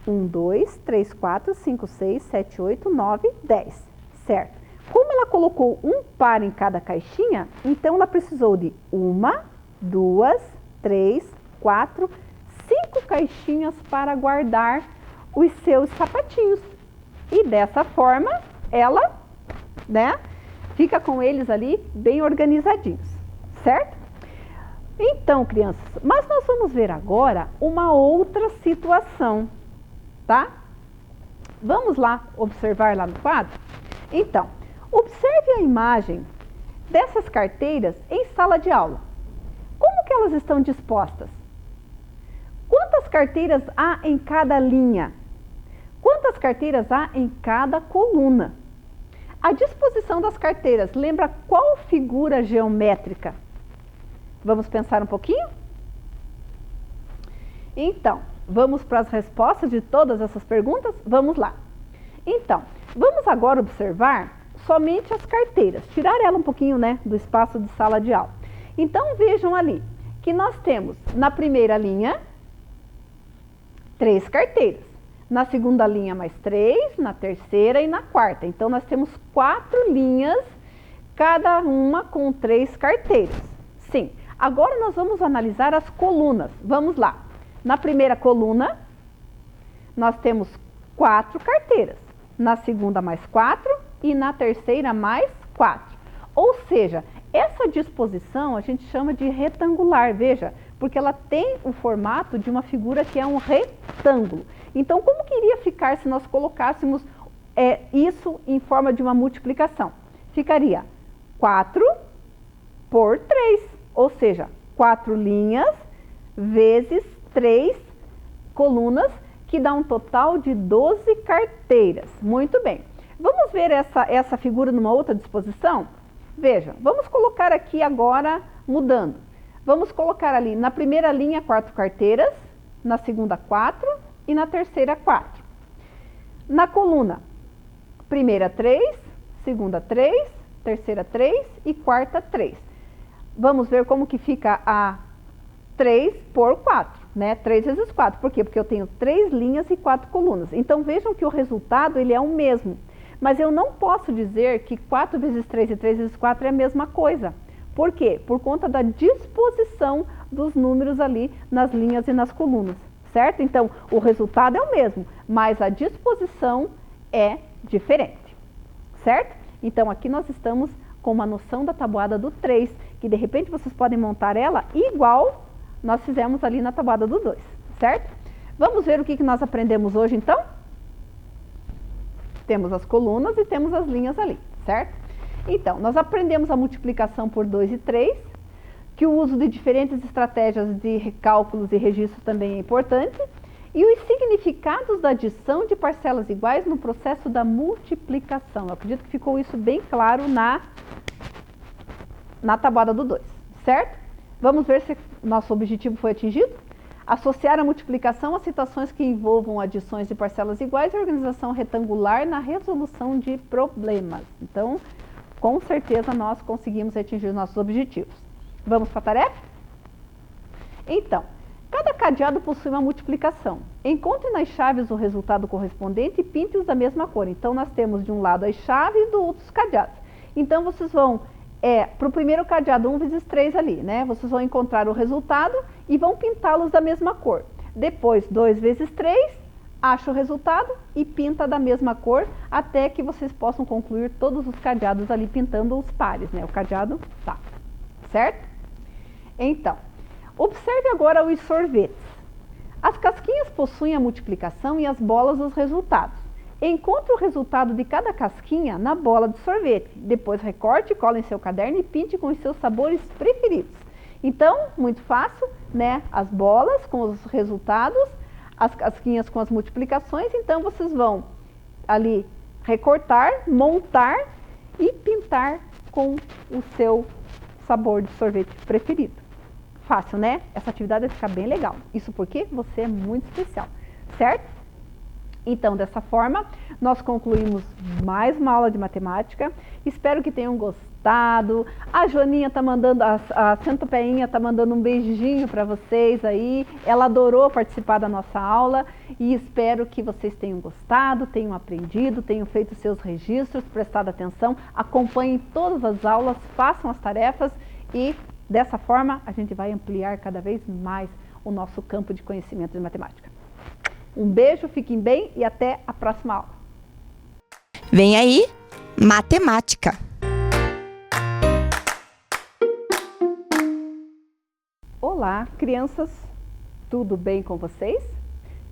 1, 2, 3, 4, 5, 6, 7, 8, 9, 10. Certo. Como ela colocou um par em cada caixinha, então ela precisou de 1, 2, 3, 4, 5 caixinhas para guardar os seus sapatinhos. E dessa forma, ela, né, fica com eles ali bem organizadinhos, certo? Então, crianças, mas nós vamos ver agora uma outra situação, tá? Vamos lá observar lá no quadro? Então, observe a imagem dessas carteiras em sala de aula. Como que elas estão dispostas? Quantas carteiras há em cada linha? Quantas carteiras há em cada coluna? A disposição das carteiras lembra qual figura geométrica? Vamos pensar um pouquinho? Então, vamos para as respostas de todas essas perguntas? Vamos lá. Então, vamos agora observar somente as carteiras, tirar ela um pouquinho, né, do espaço de sala de aula. Então, vejam ali que nós temos na primeira linha 3 carteiras. Na segunda linha mais 3, na terceira e na quarta. Então, nós temos 4 linhas, cada uma com 3 carteiras. Sim. Agora, nós vamos analisar as colunas. Vamos lá. Na primeira coluna, nós temos 4 carteiras. Na segunda, mais 4 e na terceira, mais 4. Ou seja, essa disposição a gente chama de retangular, veja, porque ela tem o formato de uma figura que é um retângulo. Então, como que iria ficar se nós colocássemos isso em forma de uma multiplicação? Ficaria 4 por 3, ou seja, 4 linhas vezes 3 colunas, que dá um total de 12 carteiras. Muito bem. Vamos ver essa figura numa outra disposição? Veja, vamos colocar aqui agora, mudando. Vamos colocar ali na primeira linha 4 carteiras, na segunda 4 e na terceira 4. Na coluna, primeira 3, segunda 3, terceira 3 e quarta 3. Vamos ver como que fica a 3 por 4, né? 3 vezes 4. Por quê? Porque eu tenho 3 linhas e 4 colunas. Então, vejam que o resultado ele é o mesmo. Mas eu não posso dizer que 4 vezes 3 e 3 vezes 4 é a mesma coisa. Por quê? Por conta da disposição dos números ali nas linhas e nas colunas, certo? Então, o resultado é o mesmo, mas a disposição é diferente, certo? Então, aqui nós estamos com uma noção da tabuada do 3, que de repente vocês podem montar ela igual nós fizemos ali na tabuada do 2, certo? Vamos ver o que nós aprendemos hoje, então? Temos as colunas e temos as linhas ali, certo? Então, nós aprendemos a multiplicação por 2 e 3, que o uso de diferentes estratégias de cálculos e registros também é importante, e os significados da adição de parcelas iguais no processo da multiplicação. Eu acredito que ficou isso bem claro na tabuada do 2, certo? Vamos ver se nosso objetivo foi atingido? Associar a multiplicação a situações que envolvam adições de parcelas iguais e organização retangular na resolução de problemas. Então, com certeza nós conseguimos atingir os nossos objetivos. Vamos para a tarefa? Então, cada cadeado possui uma multiplicação. Encontre nas chaves o resultado correspondente e pinte-os da mesma cor. Então, nós temos de um lado as chaves e do outro os cadeados. Então, vocês vão, para o primeiro cadeado 1 vezes 3 ali, né? Vocês vão encontrar o resultado e vão pintá-los da mesma cor. Depois, 2 vezes 3, acha o resultado e pinta da mesma cor, até que vocês possam concluir todos os cadeados ali pintando os pares, né? O cadeado tá, certo? Então, observe agora os sorvetes. As casquinhas possuem a multiplicação e as bolas os resultados. Encontre o resultado de cada casquinha na bola de sorvete. Depois recorte, cola em seu caderno e pinte com os seus sabores preferidos. Então, muito fácil, né? As bolas com os resultados, as casquinhas com as multiplicações. Então, vocês vão ali recortar, montar e pintar com o seu sabor de sorvete preferido. Fácil, né? Essa atividade vai ficar bem legal. Isso porque você é muito especial, certo? Então, dessa forma, nós concluímos mais uma aula de matemática. Espero que tenham gostado. A Joaninha tá mandando, a Centopeinha tá mandando um beijinho para vocês aí. Ela adorou participar da nossa aula e espero que vocês tenham gostado, tenham aprendido, tenham feito seus registros, prestado atenção, acompanhem todas as aulas, façam as tarefas e dessa forma a gente vai ampliar cada vez mais o nosso campo de conhecimento de matemática. Um beijo, fiquem bem e até a próxima aula.
Vem aí, matemática.
Olá, crianças, tudo bem com vocês?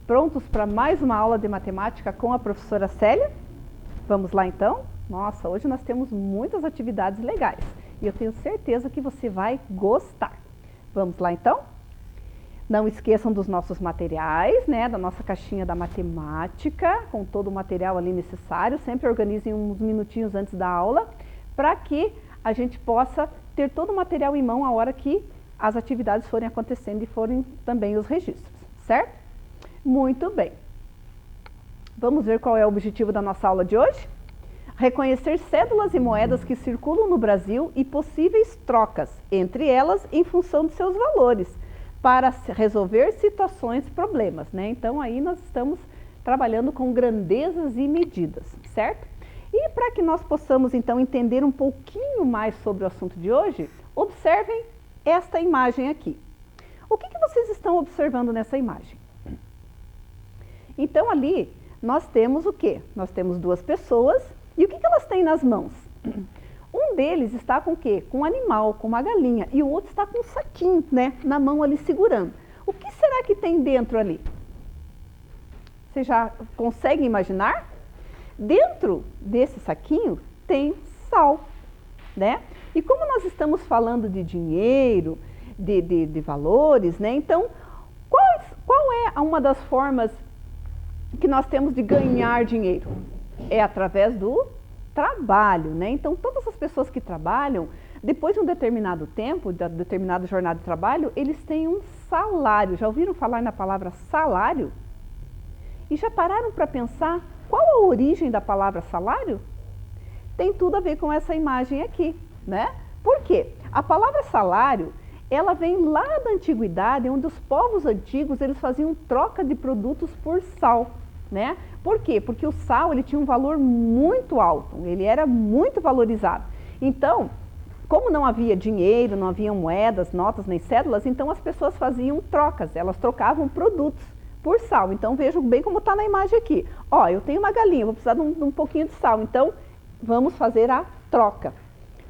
Prontos para mais uma aula de matemática com a professora Célia? Vamos lá então? Nossa, hoje nós temos muitas atividades legais e eu tenho certeza que você vai gostar. Vamos lá então? Não esqueçam dos nossos materiais, né, da nossa caixinha da matemática, com todo o material ali necessário. Sempre organizem uns minutinhos antes da aula, para que a gente possa ter todo o material em mão a hora que as atividades forem acontecendo e forem também os registros, certo? Muito bem. Vamos ver qual é o objetivo da nossa aula de hoje? Reconhecer cédulas e moedas que circulam no Brasil e possíveis trocas entre elas em função de seus valores, para resolver situações, problemas, né? Então, aí nós estamos trabalhando com grandezas e medidas, certo? E para que nós possamos então entender um pouquinho mais sobre o assunto de hoje, observem esta imagem aqui. O que vocês estão observando nessa imagem? Então ali nós temos o quê? Nós temos duas pessoas e o que elas têm nas mãos? Um deles está com o quê? Com um animal, com uma galinha, e o outro está com um saquinho, né, na mão ali segurando. O que será que tem dentro ali? Você já consegue imaginar? Dentro desse saquinho tem sal, né? E como nós estamos falando de dinheiro, de valores, né? Então, qual é uma das formas que nós temos de ganhar dinheiro? É através do trabalho, né? Então, todas as pessoas que trabalham, depois de um determinado tempo, de determinada jornada de trabalho, eles têm um salário. Já ouviram falar na palavra salário? E já pararam para pensar qual a origem da palavra salário? Tem tudo a ver com essa imagem aqui, né? Por quê? A palavra salário, ela vem lá da antiguidade, onde os povos antigos, eles faziam troca de produtos por sal, né? Por quê? Porque o sal, ele tinha um valor muito alto, ele era muito valorizado. Então, como não havia dinheiro, não haviam moedas, notas nem cédulas, então as pessoas faziam trocas, elas trocavam produtos por sal. Então vejam bem como está na imagem aqui. Ó, eu tenho uma galinha, vou precisar de um pouquinho de sal, então vamos fazer a troca.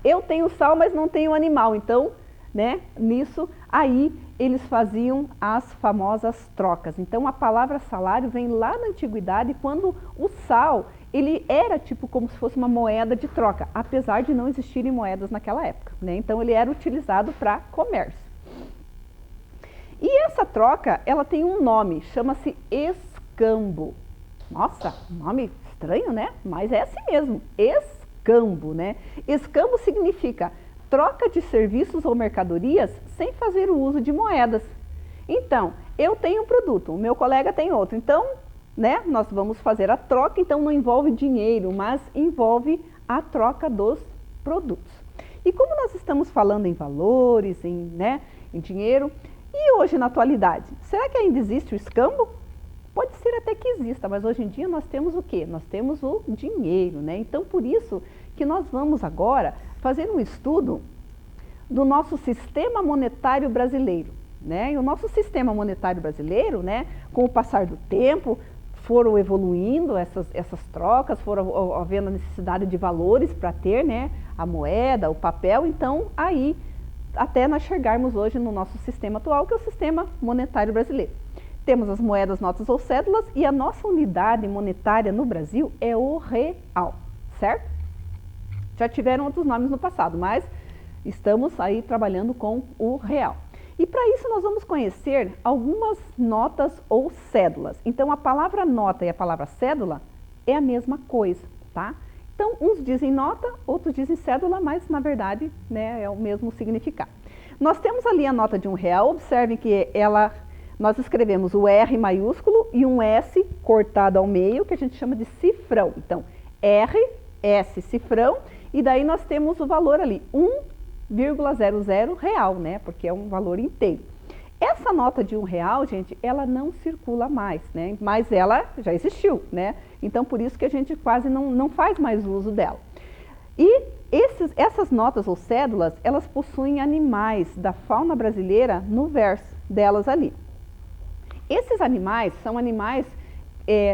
Eu tenho sal, mas não tenho animal, então, né, nisso aí eles faziam as famosas trocas. Então a palavra salário vem lá na antiguidade, quando o sal, ele era tipo como se fosse uma moeda de troca, apesar de não existirem moedas naquela época, né? Então ele era utilizado para comércio. E essa troca, ela tem um nome, chama-se escambo. Nossa, nome estranho, né? Mas é assim mesmo, escambo, né? Escambo significa troca de serviços ou mercadorias sem fazer o uso de moedas. Então, eu tenho um produto, o meu colega tem outro, então, né, nós vamos fazer a troca, então não envolve dinheiro, mas envolve a troca dos produtos. E como nós estamos falando em valores, em dinheiro, e hoje na atualidade, será que ainda existe o escambo? Pode ser até que exista, mas hoje em dia nós temos o quê? Nós temos o dinheiro, né? Então, por isso que nós vamos agora fazer um estudo do nosso sistema monetário brasileiro, né? E o nosso sistema monetário brasileiro, né, com o passar do tempo, foram evoluindo essas trocas, foram havendo a necessidade de valores para ter, né, a moeda, o papel, então aí até nós chegarmos hoje no nosso sistema atual, que é o sistema monetário brasileiro. Temos as moedas, notas ou cédulas, e a nossa unidade monetária no Brasil é o real, certo? Já tiveram outros nomes no passado, mas estamos aí trabalhando com o real. E para isso nós vamos conhecer algumas notas ou cédulas. Então a palavra nota e a palavra cédula é a mesma coisa, tá? Então uns dizem nota, outros dizem cédula, mas na verdade, né, é o mesmo significado. Nós temos ali a nota de R$1, observem que nós escrevemos o R maiúsculo e um S cortado ao meio, que a gente chama de cifrão. Então, R, S, cifrão, e daí nós temos o valor ali, 1,00 real, né? Porque é um valor inteiro. Essa nota de R$1, gente, ela não circula mais, né? Mas ela já existiu, né? Então, por isso que a gente quase não faz mais uso dela. E essas notas ou cédulas, elas possuem animais da fauna brasileira no verso delas ali. Esses animais são animais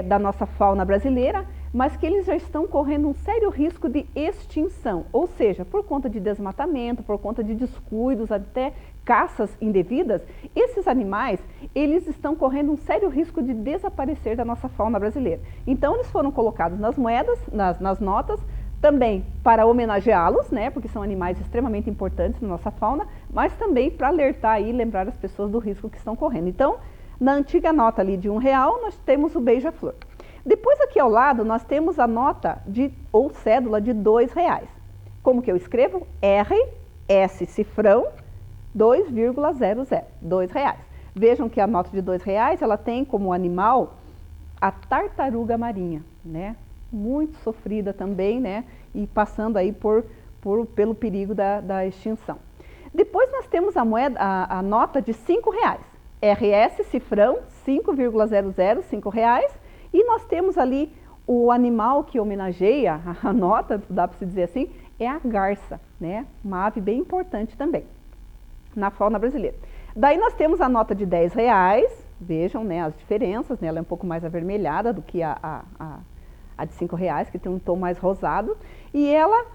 da nossa fauna brasileira, mas que eles já estão correndo um sério risco de extinção, ou seja, por conta de desmatamento, por conta de descuidos, até caças indevidas, esses animais, eles estão correndo um sério risco de desaparecer da nossa fauna brasileira. Então, eles foram colocados nas moedas, nas notas, também para homenageá-los, né, porque são animais extremamente importantes na nossa fauna, mas também para alertar e lembrar as pessoas do risco que estão correndo. Então, na antiga nota ali de R$1, nós temos o beija-flor. Depois aqui ao lado nós temos a nota ou cédula de R$2. Como que eu escrevo? R, S, cifrão, 2,00, R$2. Vejam que a nota de R$2, ela tem como animal a tartaruga marinha, né? Muito sofrida também, né? E passando aí pelo perigo da extinção. Depois nós temos a nota de R$5. RS, cifrão, 5,00, R$5. E nós temos ali o animal que homenageia a nota, dá para se dizer assim, é a garça, né? Uma ave bem importante também na fauna brasileira. Daí nós temos a nota de R$10, vejam, né, as diferenças, né? Ela é um pouco mais avermelhada do que a de R$5, que tem um tom mais rosado, e ela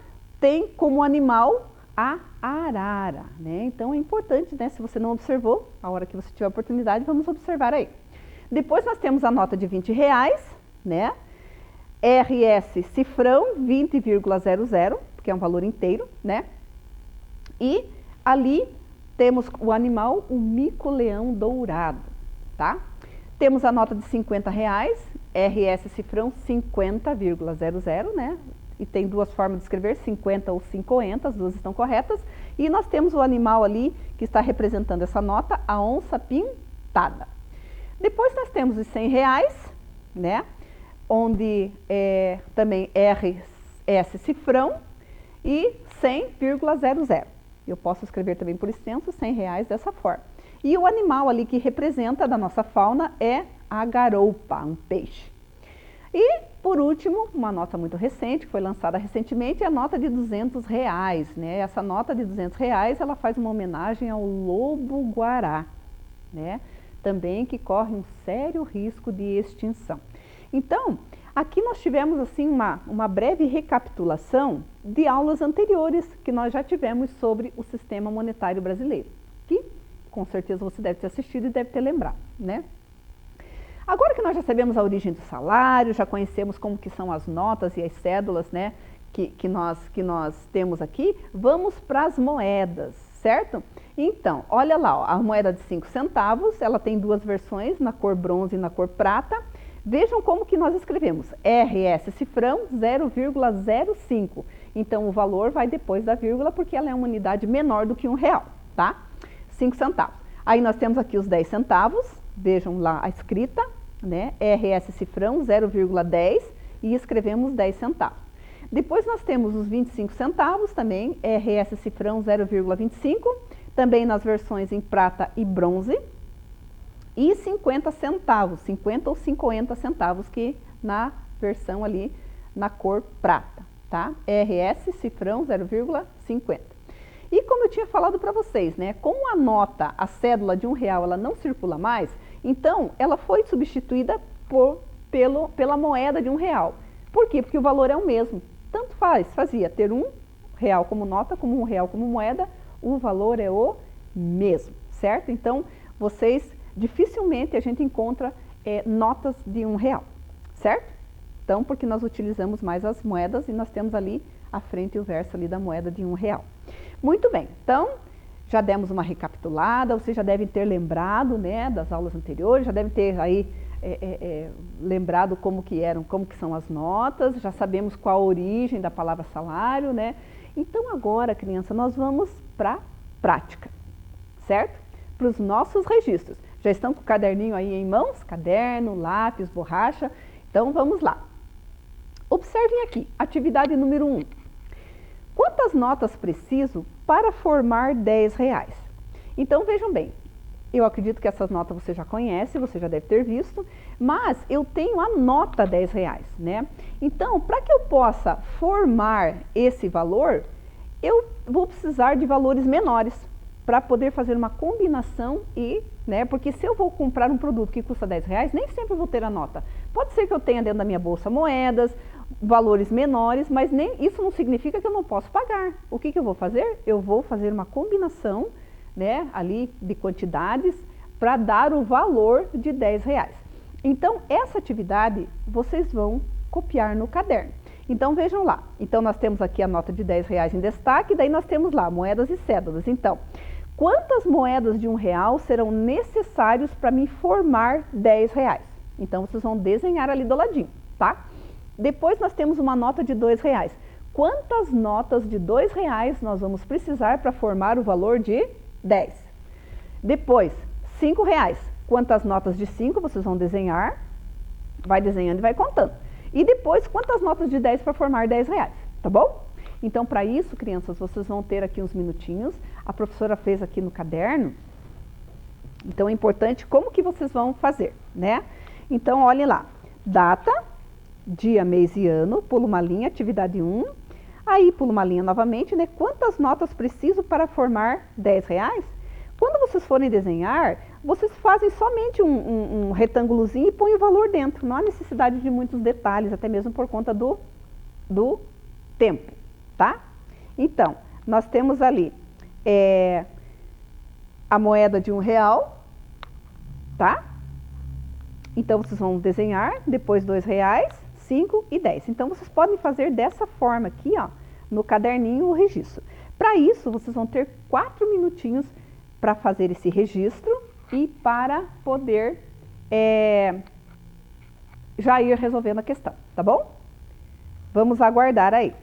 tem como animal a arara, né? Então é importante, né? Se você não observou, a hora que você tiver oportunidade, vamos observar aí. Depois nós temos a nota de R$20, né? RS cifrão 20,00, que é um valor inteiro, né? E ali temos o animal, o mico-leão dourado, tá? Temos a nota de R$50, RS cifrão 50,00, né? E tem duas formas de escrever, 50 ou 50, as duas estão corretas. E nós temos o animal ali que está representando essa nota, a onça pintada. Depois nós temos os R$100, né? Onde também RS cifrão e 100,00. Eu posso escrever também por extenso R$100 dessa forma. E o animal ali que representa da nossa fauna é a garoupa, um peixe. E, por último, uma nota muito recente, que foi lançada recentemente, é a nota de R$200, né? Essa nota de R$200, ela faz uma homenagem ao lobo-guará, né? Também que corre um sério risco de extinção. Então, aqui nós tivemos assim uma breve recapitulação de aulas anteriores que nós já tivemos sobre o sistema monetário brasileiro, que com certeza você deve ter assistido e deve ter lembrado, né? Agora que nós já sabemos a origem do salário, já conhecemos como que são as notas e as cédulas, né, que nós temos aqui, vamos para as moedas, certo? Então, olha lá, ó, a moeda de 5 centavos, ela tem duas versões, na cor bronze e na cor prata. Vejam como que nós escrevemos, RS cifrão 0,05. Então, o valor vai depois da vírgula, porque ela é uma unidade menor do que R$1, tá? 5 centavos. Aí nós temos aqui os 10 centavos, vejam lá a escrita, né? RS cifrão 0,10 e escrevemos 10 centavos. Depois nós temos os 25 centavos também, RS cifrão 0,25, também nas versões em prata e bronze. E 50 centavos, 50 ou 50 centavos, que na versão ali na cor prata, tá? RS cifrão 0,50. E como eu tinha falado para vocês, né? Como a nota, a cédula de R$1, ela não circula mais, então ela foi substituída pela moeda de R$1. Por quê? Porque o valor é o mesmo. Tanto fazia ter R$1 como nota, como R$1 como moeda, o valor é o mesmo, certo? Então, dificilmente a gente encontra notas de R$1, certo? Então, porque nós utilizamos mais as moedas e nós temos ali a frente e o verso ali da moeda de R$1. Muito bem, então já demos uma recapitulada, vocês já devem ter lembrado, né, das aulas anteriores, já devem ter aí lembrado como que são as notas, já sabemos qual a origem da palavra salário, né? Então agora, criança, nós vamos para a prática, certo? Para os nossos registros. Já estão com o caderninho aí em mãos? Caderno, lápis, borracha. Então vamos lá. Observem aqui, atividade número 1. Quantas notas preciso para formar R$10? Então vejam bem, eu acredito que essas notas você já conhece, você já deve ter visto, mas eu tenho a nota R$10, né? Então, para que eu possa formar esse valor, eu vou precisar de valores menores para poder fazer uma combinação né? Porque se eu vou comprar um produto que custa R$10, nem sempre vou ter a nota. Pode ser que eu tenha dentro da minha bolsa moedas, valores menores, mas isso não significa que eu não posso pagar. O que eu vou fazer? Eu vou fazer uma combinação, né, ali de quantidades para dar o valor de R$10. Então, essa atividade vocês vão copiar no caderno. Então, vejam lá. Então, nós temos aqui a nota de R$10 em destaque, daí nós temos lá moedas e cédulas. Então, quantas moedas de R$1 serão necessários para me formar R$10? Então, vocês vão desenhar ali do ladinho, tá? Depois nós temos uma nota de R$2. Quantas notas de R$2 nós vamos precisar para formar o valor de 10? Depois, R$5. Quantas notas de 5 vocês vão desenhar? Vai desenhando e vai contando. E depois, quantas notas de 10 para formar R$10? Tá bom? Então, para isso, crianças, vocês vão ter aqui uns minutinhos. A professora fez aqui no caderno. Então, é importante como que vocês vão fazer, né? Então, olhem lá. data, dia, mês e ano, pula uma linha, atividade 1. Aí pula uma linha novamente, né? Quantas notas preciso para formar R$10? Quando vocês forem desenhar, vocês fazem somente um retângulozinho e põem o valor dentro. Não há necessidade de muitos detalhes, até mesmo por conta do tempo, tá? Então, nós temos ali a moeda de R$1, tá? Então, vocês vão desenhar, depois R$2, 5 e 10. Então, vocês podem fazer dessa forma aqui, ó, no caderninho o registro. Para isso, vocês vão ter 4 minutinhos para fazer esse registro e para poder já ir resolvendo a questão, tá bom? Vamos aguardar aí.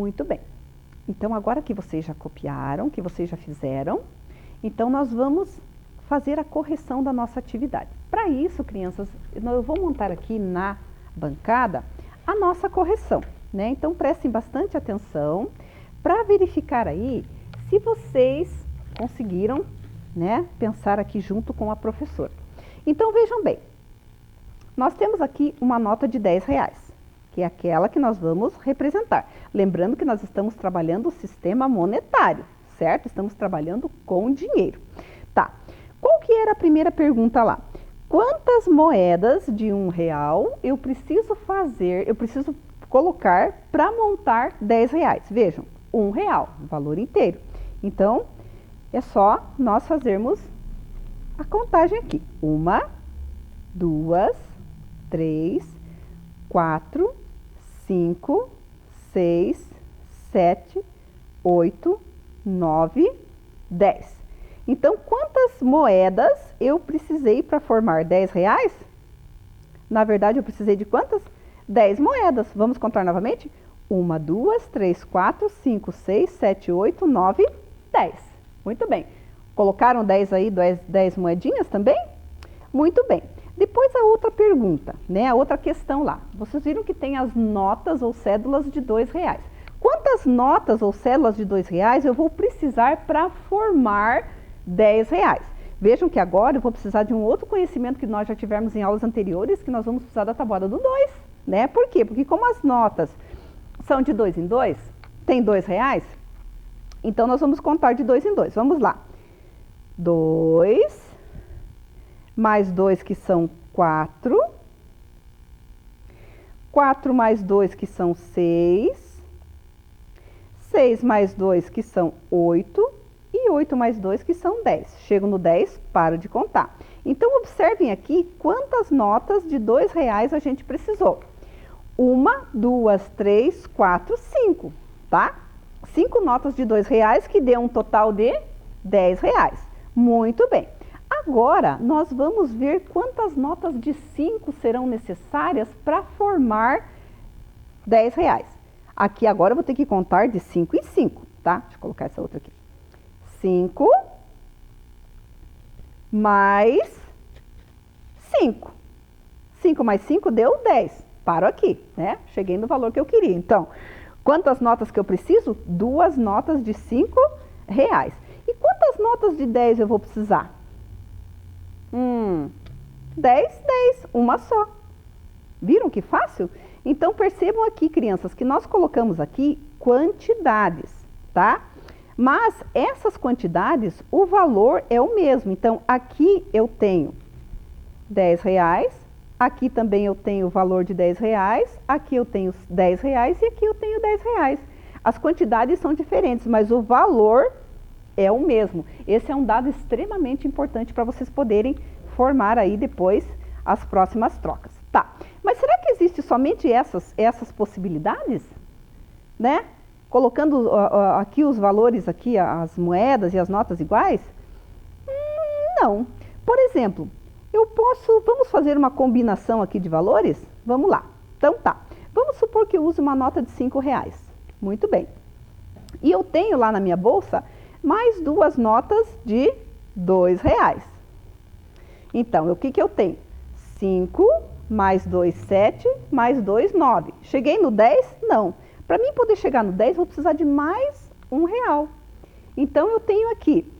Muito bem. Então, agora que vocês já copiaram, que vocês já fizeram, então nós vamos fazer a correção da nossa atividade. Para isso, crianças, eu vou montar aqui na bancada a nossa correção, né? Então, prestem bastante atenção para verificar aí se vocês conseguiram, né, pensar aqui junto com a professora. Então, vejam bem, nós temos aqui uma nota de R$10, que é aquela que nós vamos representar. Lembrando que nós estamos trabalhando o sistema monetário, certo? Estamos trabalhando com dinheiro. Tá, qual que era a primeira pergunta lá? Quantas moedas de R$1 eu preciso colocar para montar R$10? Vejam, R$1, valor inteiro. Então, é só nós fazermos a contagem aqui. 1, 2, 3, 4, 5, 6, 7, 8, 9, 10. Então, quantas moedas eu precisei para formar R$10? Na verdade, eu precisei de quantas? 10 moedas. Vamos contar novamente? 1, 2, 3, 4, 5, 6, 7, 8, 9, 10. Muito bem. Colocaram 10 aí, 10 moedinhas também? Muito bem. Depois a outra pergunta, né? A outra questão lá. Vocês viram que tem as notas ou cédulas de R$2. Quantas notas ou cédulas de R$2 eu vou precisar para formar R$10? Vejam que agora eu vou precisar de um outro conhecimento que nós já tivemos em aulas anteriores, que nós vamos precisar da tabuada do 2, né? Por quê? Porque como as notas são de 2 em 2, tem R$2, então nós vamos contar de 2 em 2. Vamos lá. 2, mais 2 que são 4, 4 mais 2 que são 6, 6 mais 2 que são 8 e 8 mais 2 que são 10. Chego no 10, paro de contar. Então, observem aqui quantas notas de R$2 a gente precisou. 1, 2, 3, 4, 5, tá? 5 notas de R$2 que deu um total de R$10. Muito bem. Agora, nós vamos ver quantas notas de 5 serão necessárias para formar R$10. Aqui agora eu vou ter que contar de 5 em 5, tá? Deixa eu colocar essa outra aqui. 5 mais 5. 5 mais 5 deu 10. Paro aqui, né? Cheguei no valor que eu queria. Então, quantas notas que eu preciso? 2 notas de R$5. E quantas notas de 10 eu vou precisar? 10, 10, uma só. Viram que fácil? Então, percebam aqui, crianças, que nós colocamos aqui quantidades, tá? Mas essas quantidades, o valor é o mesmo. Então, aqui eu tenho R$10, aqui também eu tenho o valor de R$10, aqui eu tenho R$10 e aqui eu tenho R$10. As quantidades são diferentes, mas o valor é o mesmo. Esse é um dado extremamente importante para vocês poderem formar aí depois as próximas trocas. Tá, mas será que existe somente essas possibilidades? Né? Colocando aqui os valores, aqui as moedas e as notas iguais? Não. Por exemplo, vamos fazer uma combinação aqui de valores? Vamos lá. Então tá, vamos supor que eu use uma nota de R$5. Muito bem. E eu tenho lá na minha bolsa mais 2 notas de R$2. Então, o que eu tenho? 5 mais 2, 7, mais 2, 9. Cheguei no 10? Não. Para mim poder chegar no 10, vou precisar de mais R$1. Então, eu tenho aqui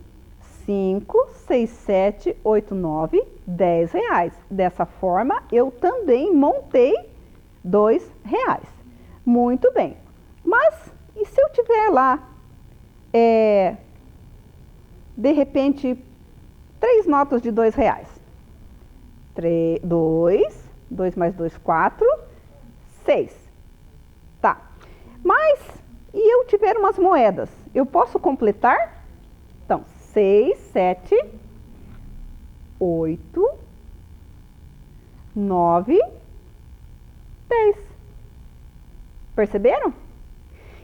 5, 6, 7, 8, 9, R$10. Dessa forma, eu também montei R$2. Muito bem. Mas, e se eu tiver lá, de repente, 3 notas de R$2? 2 mais 2, 4, 6. Tá. Mas, e eu tiver umas moedas? Eu posso completar? Então, 6, 7, 8, 9, 10. Perceberam?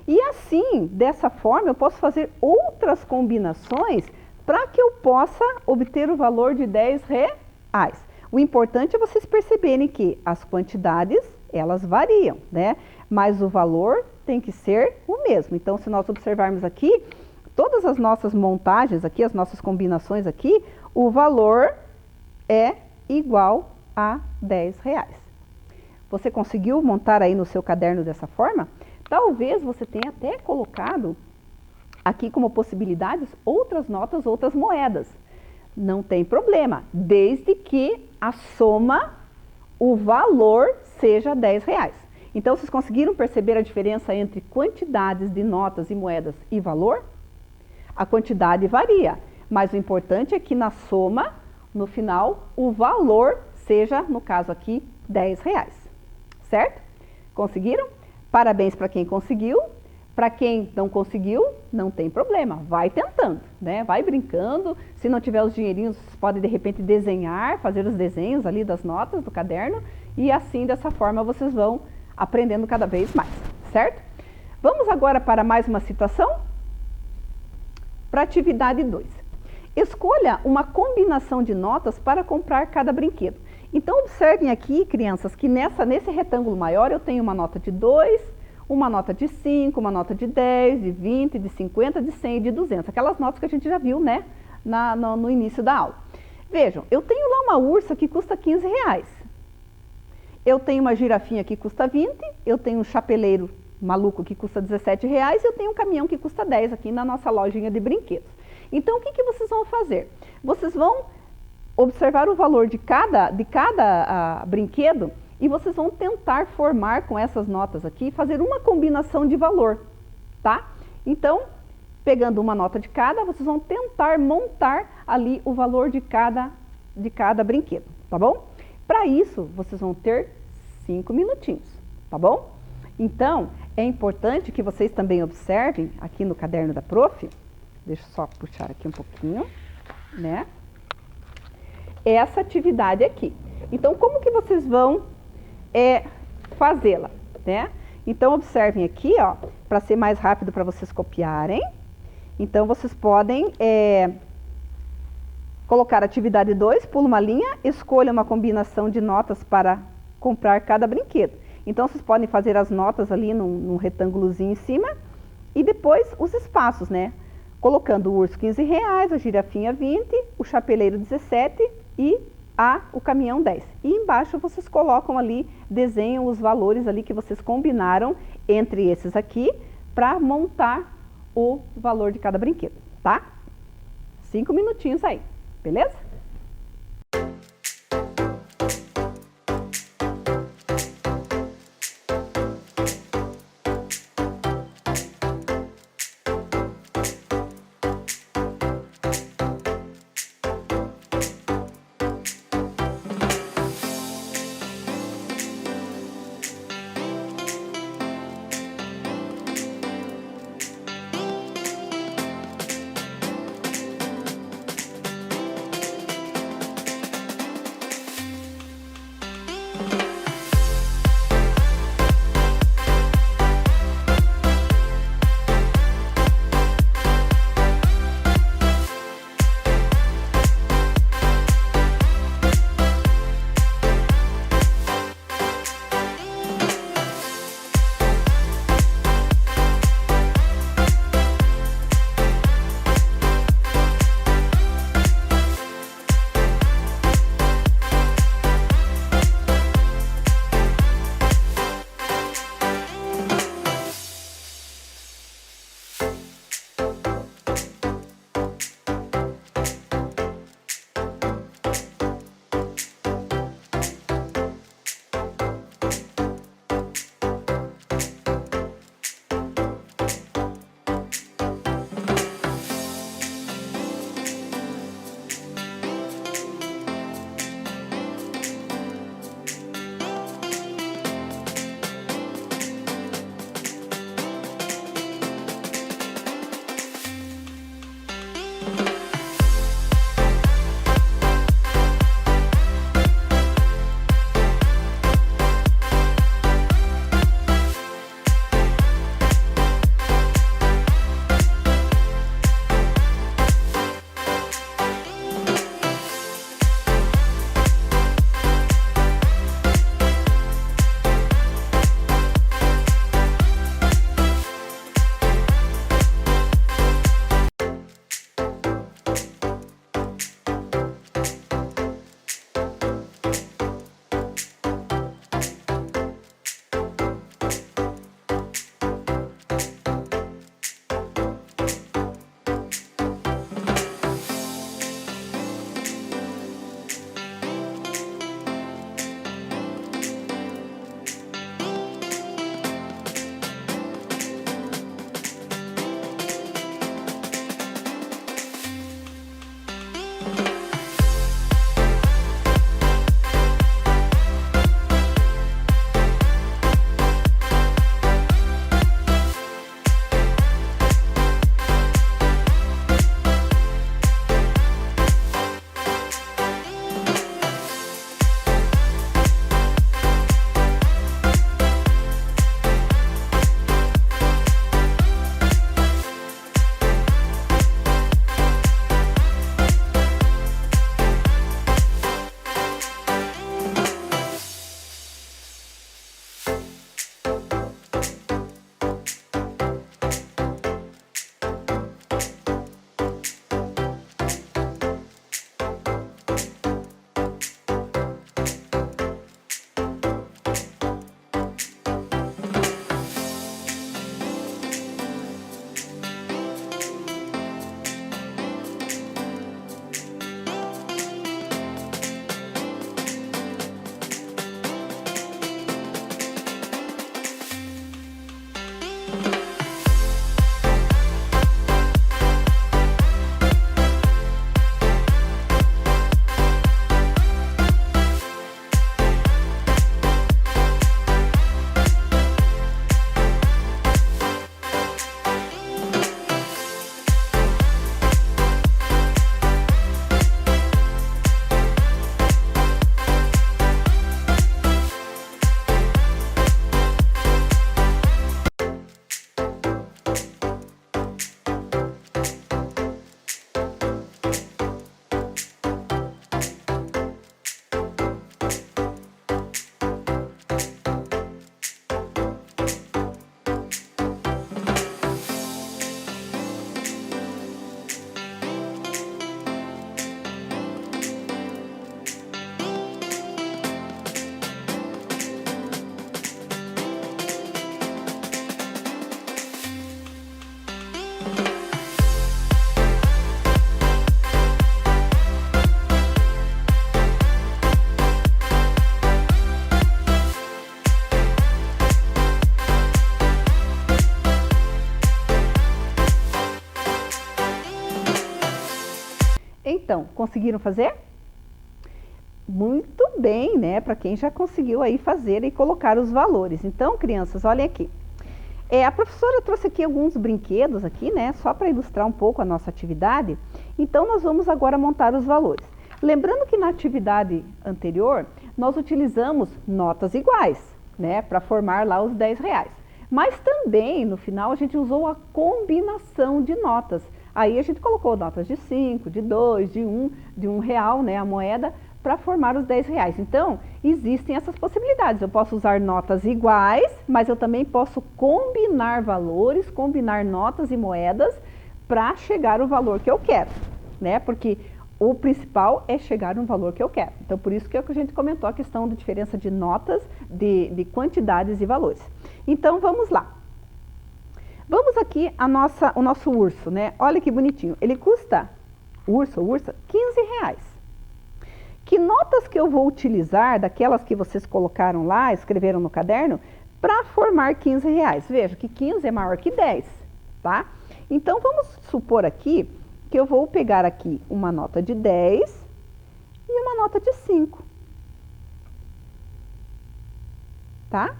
E assim, dessa forma, eu posso fazer outras combinações para que eu possa obter o valor de R$10. O importante é vocês perceberem que as quantidades, elas variam, né? Mas o valor tem que ser o mesmo. Então, se nós observarmos aqui, todas as nossas montagens aqui, as nossas combinações aqui, o valor é igual a R$10. Você conseguiu montar aí no seu caderno dessa forma? Talvez você tenha até colocado aqui como possibilidades outras notas, outras moedas. Não tem problema, desde que a soma, o valor seja R$10. Então, vocês conseguiram perceber a diferença entre quantidades de notas e moedas e valor? A quantidade varia, mas o importante é que na soma, no final, o valor seja, no caso aqui, R$10. Certo? Conseguiram? Parabéns para quem conseguiu. Para quem não conseguiu, não tem problema, vai tentando, né? Vai brincando. Se não tiver os dinheirinhos, vocês podem de repente desenhar, fazer os desenhos ali das notas do caderno e assim, dessa forma, vocês vão aprendendo cada vez mais, certo? Vamos agora para mais uma situação? Para atividade 2. Escolha uma combinação de notas para comprar cada brinquedo. Então, observem aqui, crianças, que nesse retângulo maior eu tenho uma nota de 2, uma nota de 5, uma nota de 10, de 20, de 50, de 100 e de 200. Aquelas notas que a gente já viu, né, no início da aula. Vejam, eu tenho lá uma ursa que custa R$15. Eu tenho uma girafinha que custa 20, eu tenho um chapeleiro maluco que custa R$17 e eu tenho um caminhão que custa 10 aqui na nossa lojinha de brinquedos. Então, o que vocês vão fazer? Vocês vão observar o valor de cada brinquedo e vocês vão tentar formar com essas notas aqui, fazer uma combinação de valor, tá? Então, pegando uma nota de cada, vocês vão tentar montar ali o valor de cada brinquedo, tá bom? Para isso, vocês vão ter 5 minutinhos, tá bom? Então, é importante que vocês também observem aqui no caderno da prof, deixa eu só puxar aqui um pouquinho, né? Essa atividade aqui. Então, como que vocês vão fazê-la, né? Então, observem aqui, ó, para ser mais rápido para vocês copiarem. Então, vocês podem colocar atividade 2, pula uma linha, escolha uma combinação de notas para comprar cada brinquedo. Então, vocês podem fazer as notas ali num retângulozinho em cima e depois os espaços, né? Colocando o urso R$15, a girafinha 20, o chapeleiro 17 e o caminhão 10. E embaixo vocês colocam ali, desenham os valores ali que vocês combinaram entre esses aqui para montar o valor de cada brinquedo, tá? 5 minutinhos aí, beleza? Então, conseguiram fazer? Muito bem, né? Para quem já conseguiu aí fazer e colocar os valores. Então, crianças, olhem aqui. A professora trouxe aqui alguns brinquedos aqui, né? Só para ilustrar um pouco a nossa atividade. Então, nós vamos agora montar os valores. Lembrando que na atividade anterior, nós utilizamos notas iguais, né? Para formar lá os R$10. Mas também, no final, a gente usou a combinação de notas. Aí a gente colocou notas de 5, de 2, de R$1, né? A moeda, para formar os R$10. Então, existem essas possibilidades. Eu posso usar notas iguais, mas eu também posso combinar valores, combinar notas e moedas para chegar ao valor que eu quero, né? Porque o principal é chegar no valor que eu quero. Então, por isso que a gente comentou a questão da diferença de notas, de quantidades e valores. Então, vamos lá. Vamos aqui o nosso urso, né? Olha que bonitinho. Ele custa, urso ou ursa, R$15. Que notas que eu vou utilizar, daquelas que vocês colocaram lá, escreveram no caderno, para formar R$15? Veja que 15 é maior que 10, tá? Então, vamos supor aqui que eu vou pegar aqui uma nota de 10 e uma nota de 5. Tá?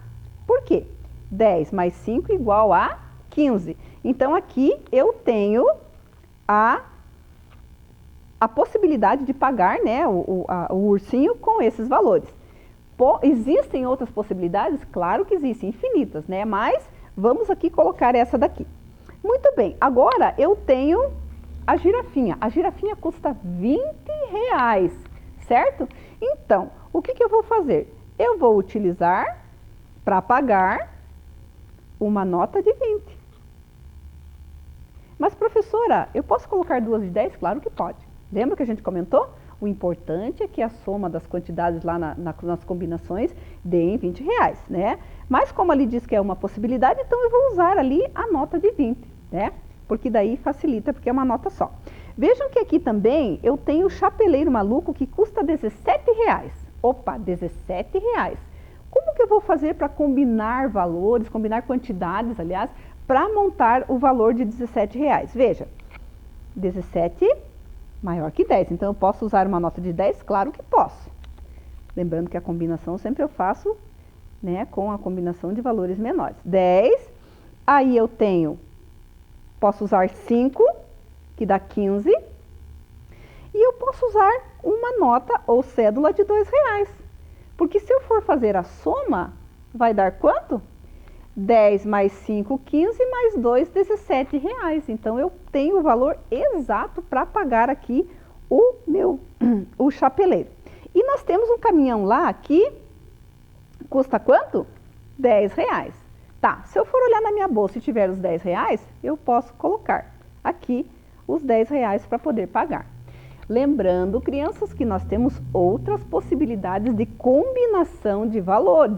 Por quê? 10 mais 5 igual a 15. Então, aqui eu tenho a possibilidade de pagar, né, o ursinho com esses valores. Existem outras possibilidades? Claro que existem, infinitas, né? Mas vamos aqui colocar essa daqui. Muito bem, agora eu tenho a girafinha. A girafinha custa R$20, certo? Então, o que eu vou fazer? Eu vou utilizar para pagar uma nota de 20. Mas, professora, eu posso colocar duas de 10? Claro que pode. Lembra que a gente comentou? O importante é que a soma das quantidades lá nas combinações deem R$20, né? Mas como ali diz que é uma possibilidade, então eu vou usar ali a nota de 20, né? Porque daí facilita, porque é uma nota só. Vejam que aqui também eu tenho o chapeleiro maluco que custa R$17. Opa, R$17. Como que eu vou fazer para combinar valores, combinar quantidades, aliás, para montar o valor de R$17? Veja, 17 maior que 10, então eu posso usar uma nota de 10? Claro que posso. Lembrando que a combinação sempre eu faço, né, com a combinação de valores menores. 10, aí eu posso usar 5, que dá 15, e eu posso usar uma nota ou cédula de R$2. Porque se eu for fazer a soma, vai dar quanto? 10 mais 5, 15, mais 2, R$17. Então, eu tenho o valor exato para pagar aqui o chapeleiro. E nós temos um caminhão lá que custa quanto? R$10. Tá, se eu for olhar na minha bolsa e tiver os R$10, eu posso colocar aqui os R$10 para poder pagar. Lembrando, crianças, que nós temos outras possibilidades de combinação de valor,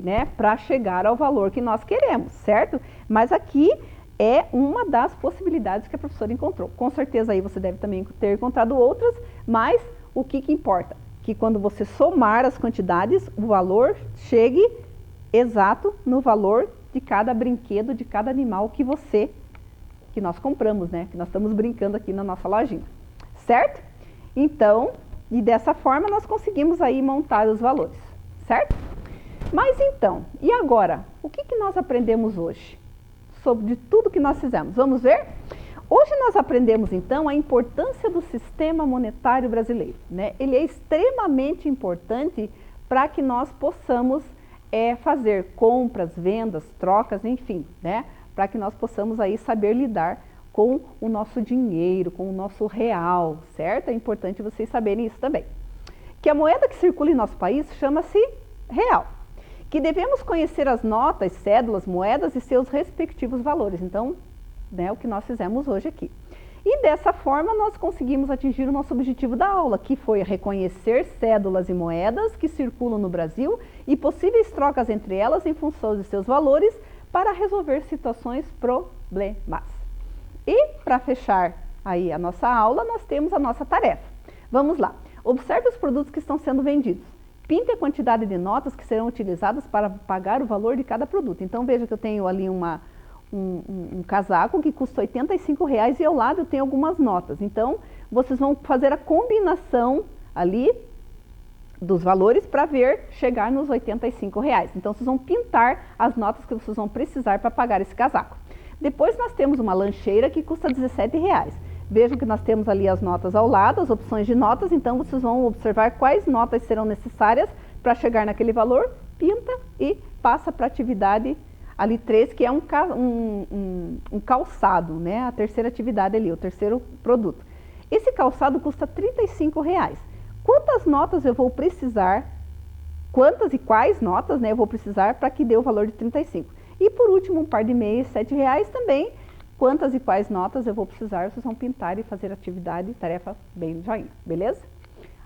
né, para chegar ao valor que nós queremos, certo? Mas aqui é uma das possibilidades que a professora encontrou. Com certeza aí você deve também ter encontrado outras, mas o que importa? Que quando você somar as quantidades, o valor chegue exato no valor de cada brinquedo, de cada animal que nós compramos, né? Que nós estamos brincando aqui na nossa lojinha. Certo? Então, e dessa forma nós conseguimos aí montar os valores, certo? Mas então, e agora? O que nós aprendemos hoje? Sobre tudo que nós fizemos. Vamos ver? Hoje nós aprendemos então a importância do sistema monetário brasileiro, né? Ele é extremamente importante para que nós possamos fazer compras, vendas, trocas, enfim, né? Para que nós possamos aí saber lidar com o nosso dinheiro, com o nosso real, certo? É importante vocês saberem isso também. Que a moeda que circula em nosso país chama-se real. Que devemos conhecer as notas, cédulas, moedas e seus respectivos valores. Então, né, o que nós fizemos hoje aqui. E dessa forma nós conseguimos atingir o nosso objetivo da aula, que foi reconhecer cédulas e moedas que circulam no Brasil e possíveis trocas entre elas em função de seus valores para resolver situações problemas. E para fechar aí a nossa aula, nós temos a nossa tarefa. Vamos lá. Observe os produtos que estão sendo vendidos. Pinte a quantidade de notas que serão utilizadas para pagar o valor de cada produto. Então veja que eu tenho ali um casaco que custa R$ 85,00 e ao lado eu tenho algumas notas. Então, vocês vão fazer a combinação ali dos valores para ver chegar nos R$ 85,00. Então, vocês vão pintar as notas que vocês vão precisar para pagar esse casaco. Depois nós temos uma lancheira que custa R$ 17,00. Vejam que nós temos ali as notas ao lado, as opções de notas, então vocês vão observar quais notas serão necessárias para chegar naquele valor, pinta e passa para a atividade ali 3, que é um calçado, né? A terceira atividade ali, o terceiro produto. Esse calçado custa R$ 35,00. Quantas notas eu vou precisar, quantas e quais notas, né, eu vou precisar para que dê o valor de 35? E por último, um par de meias, R$ 7,00 também. Quantas e quais notas eu vou precisar, vocês vão pintar e fazer atividade, tarefa bem joinha, beleza?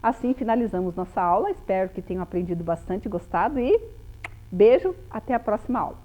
Assim finalizamos nossa aula, espero que tenham aprendido bastante, gostado e beijo, até a próxima aula.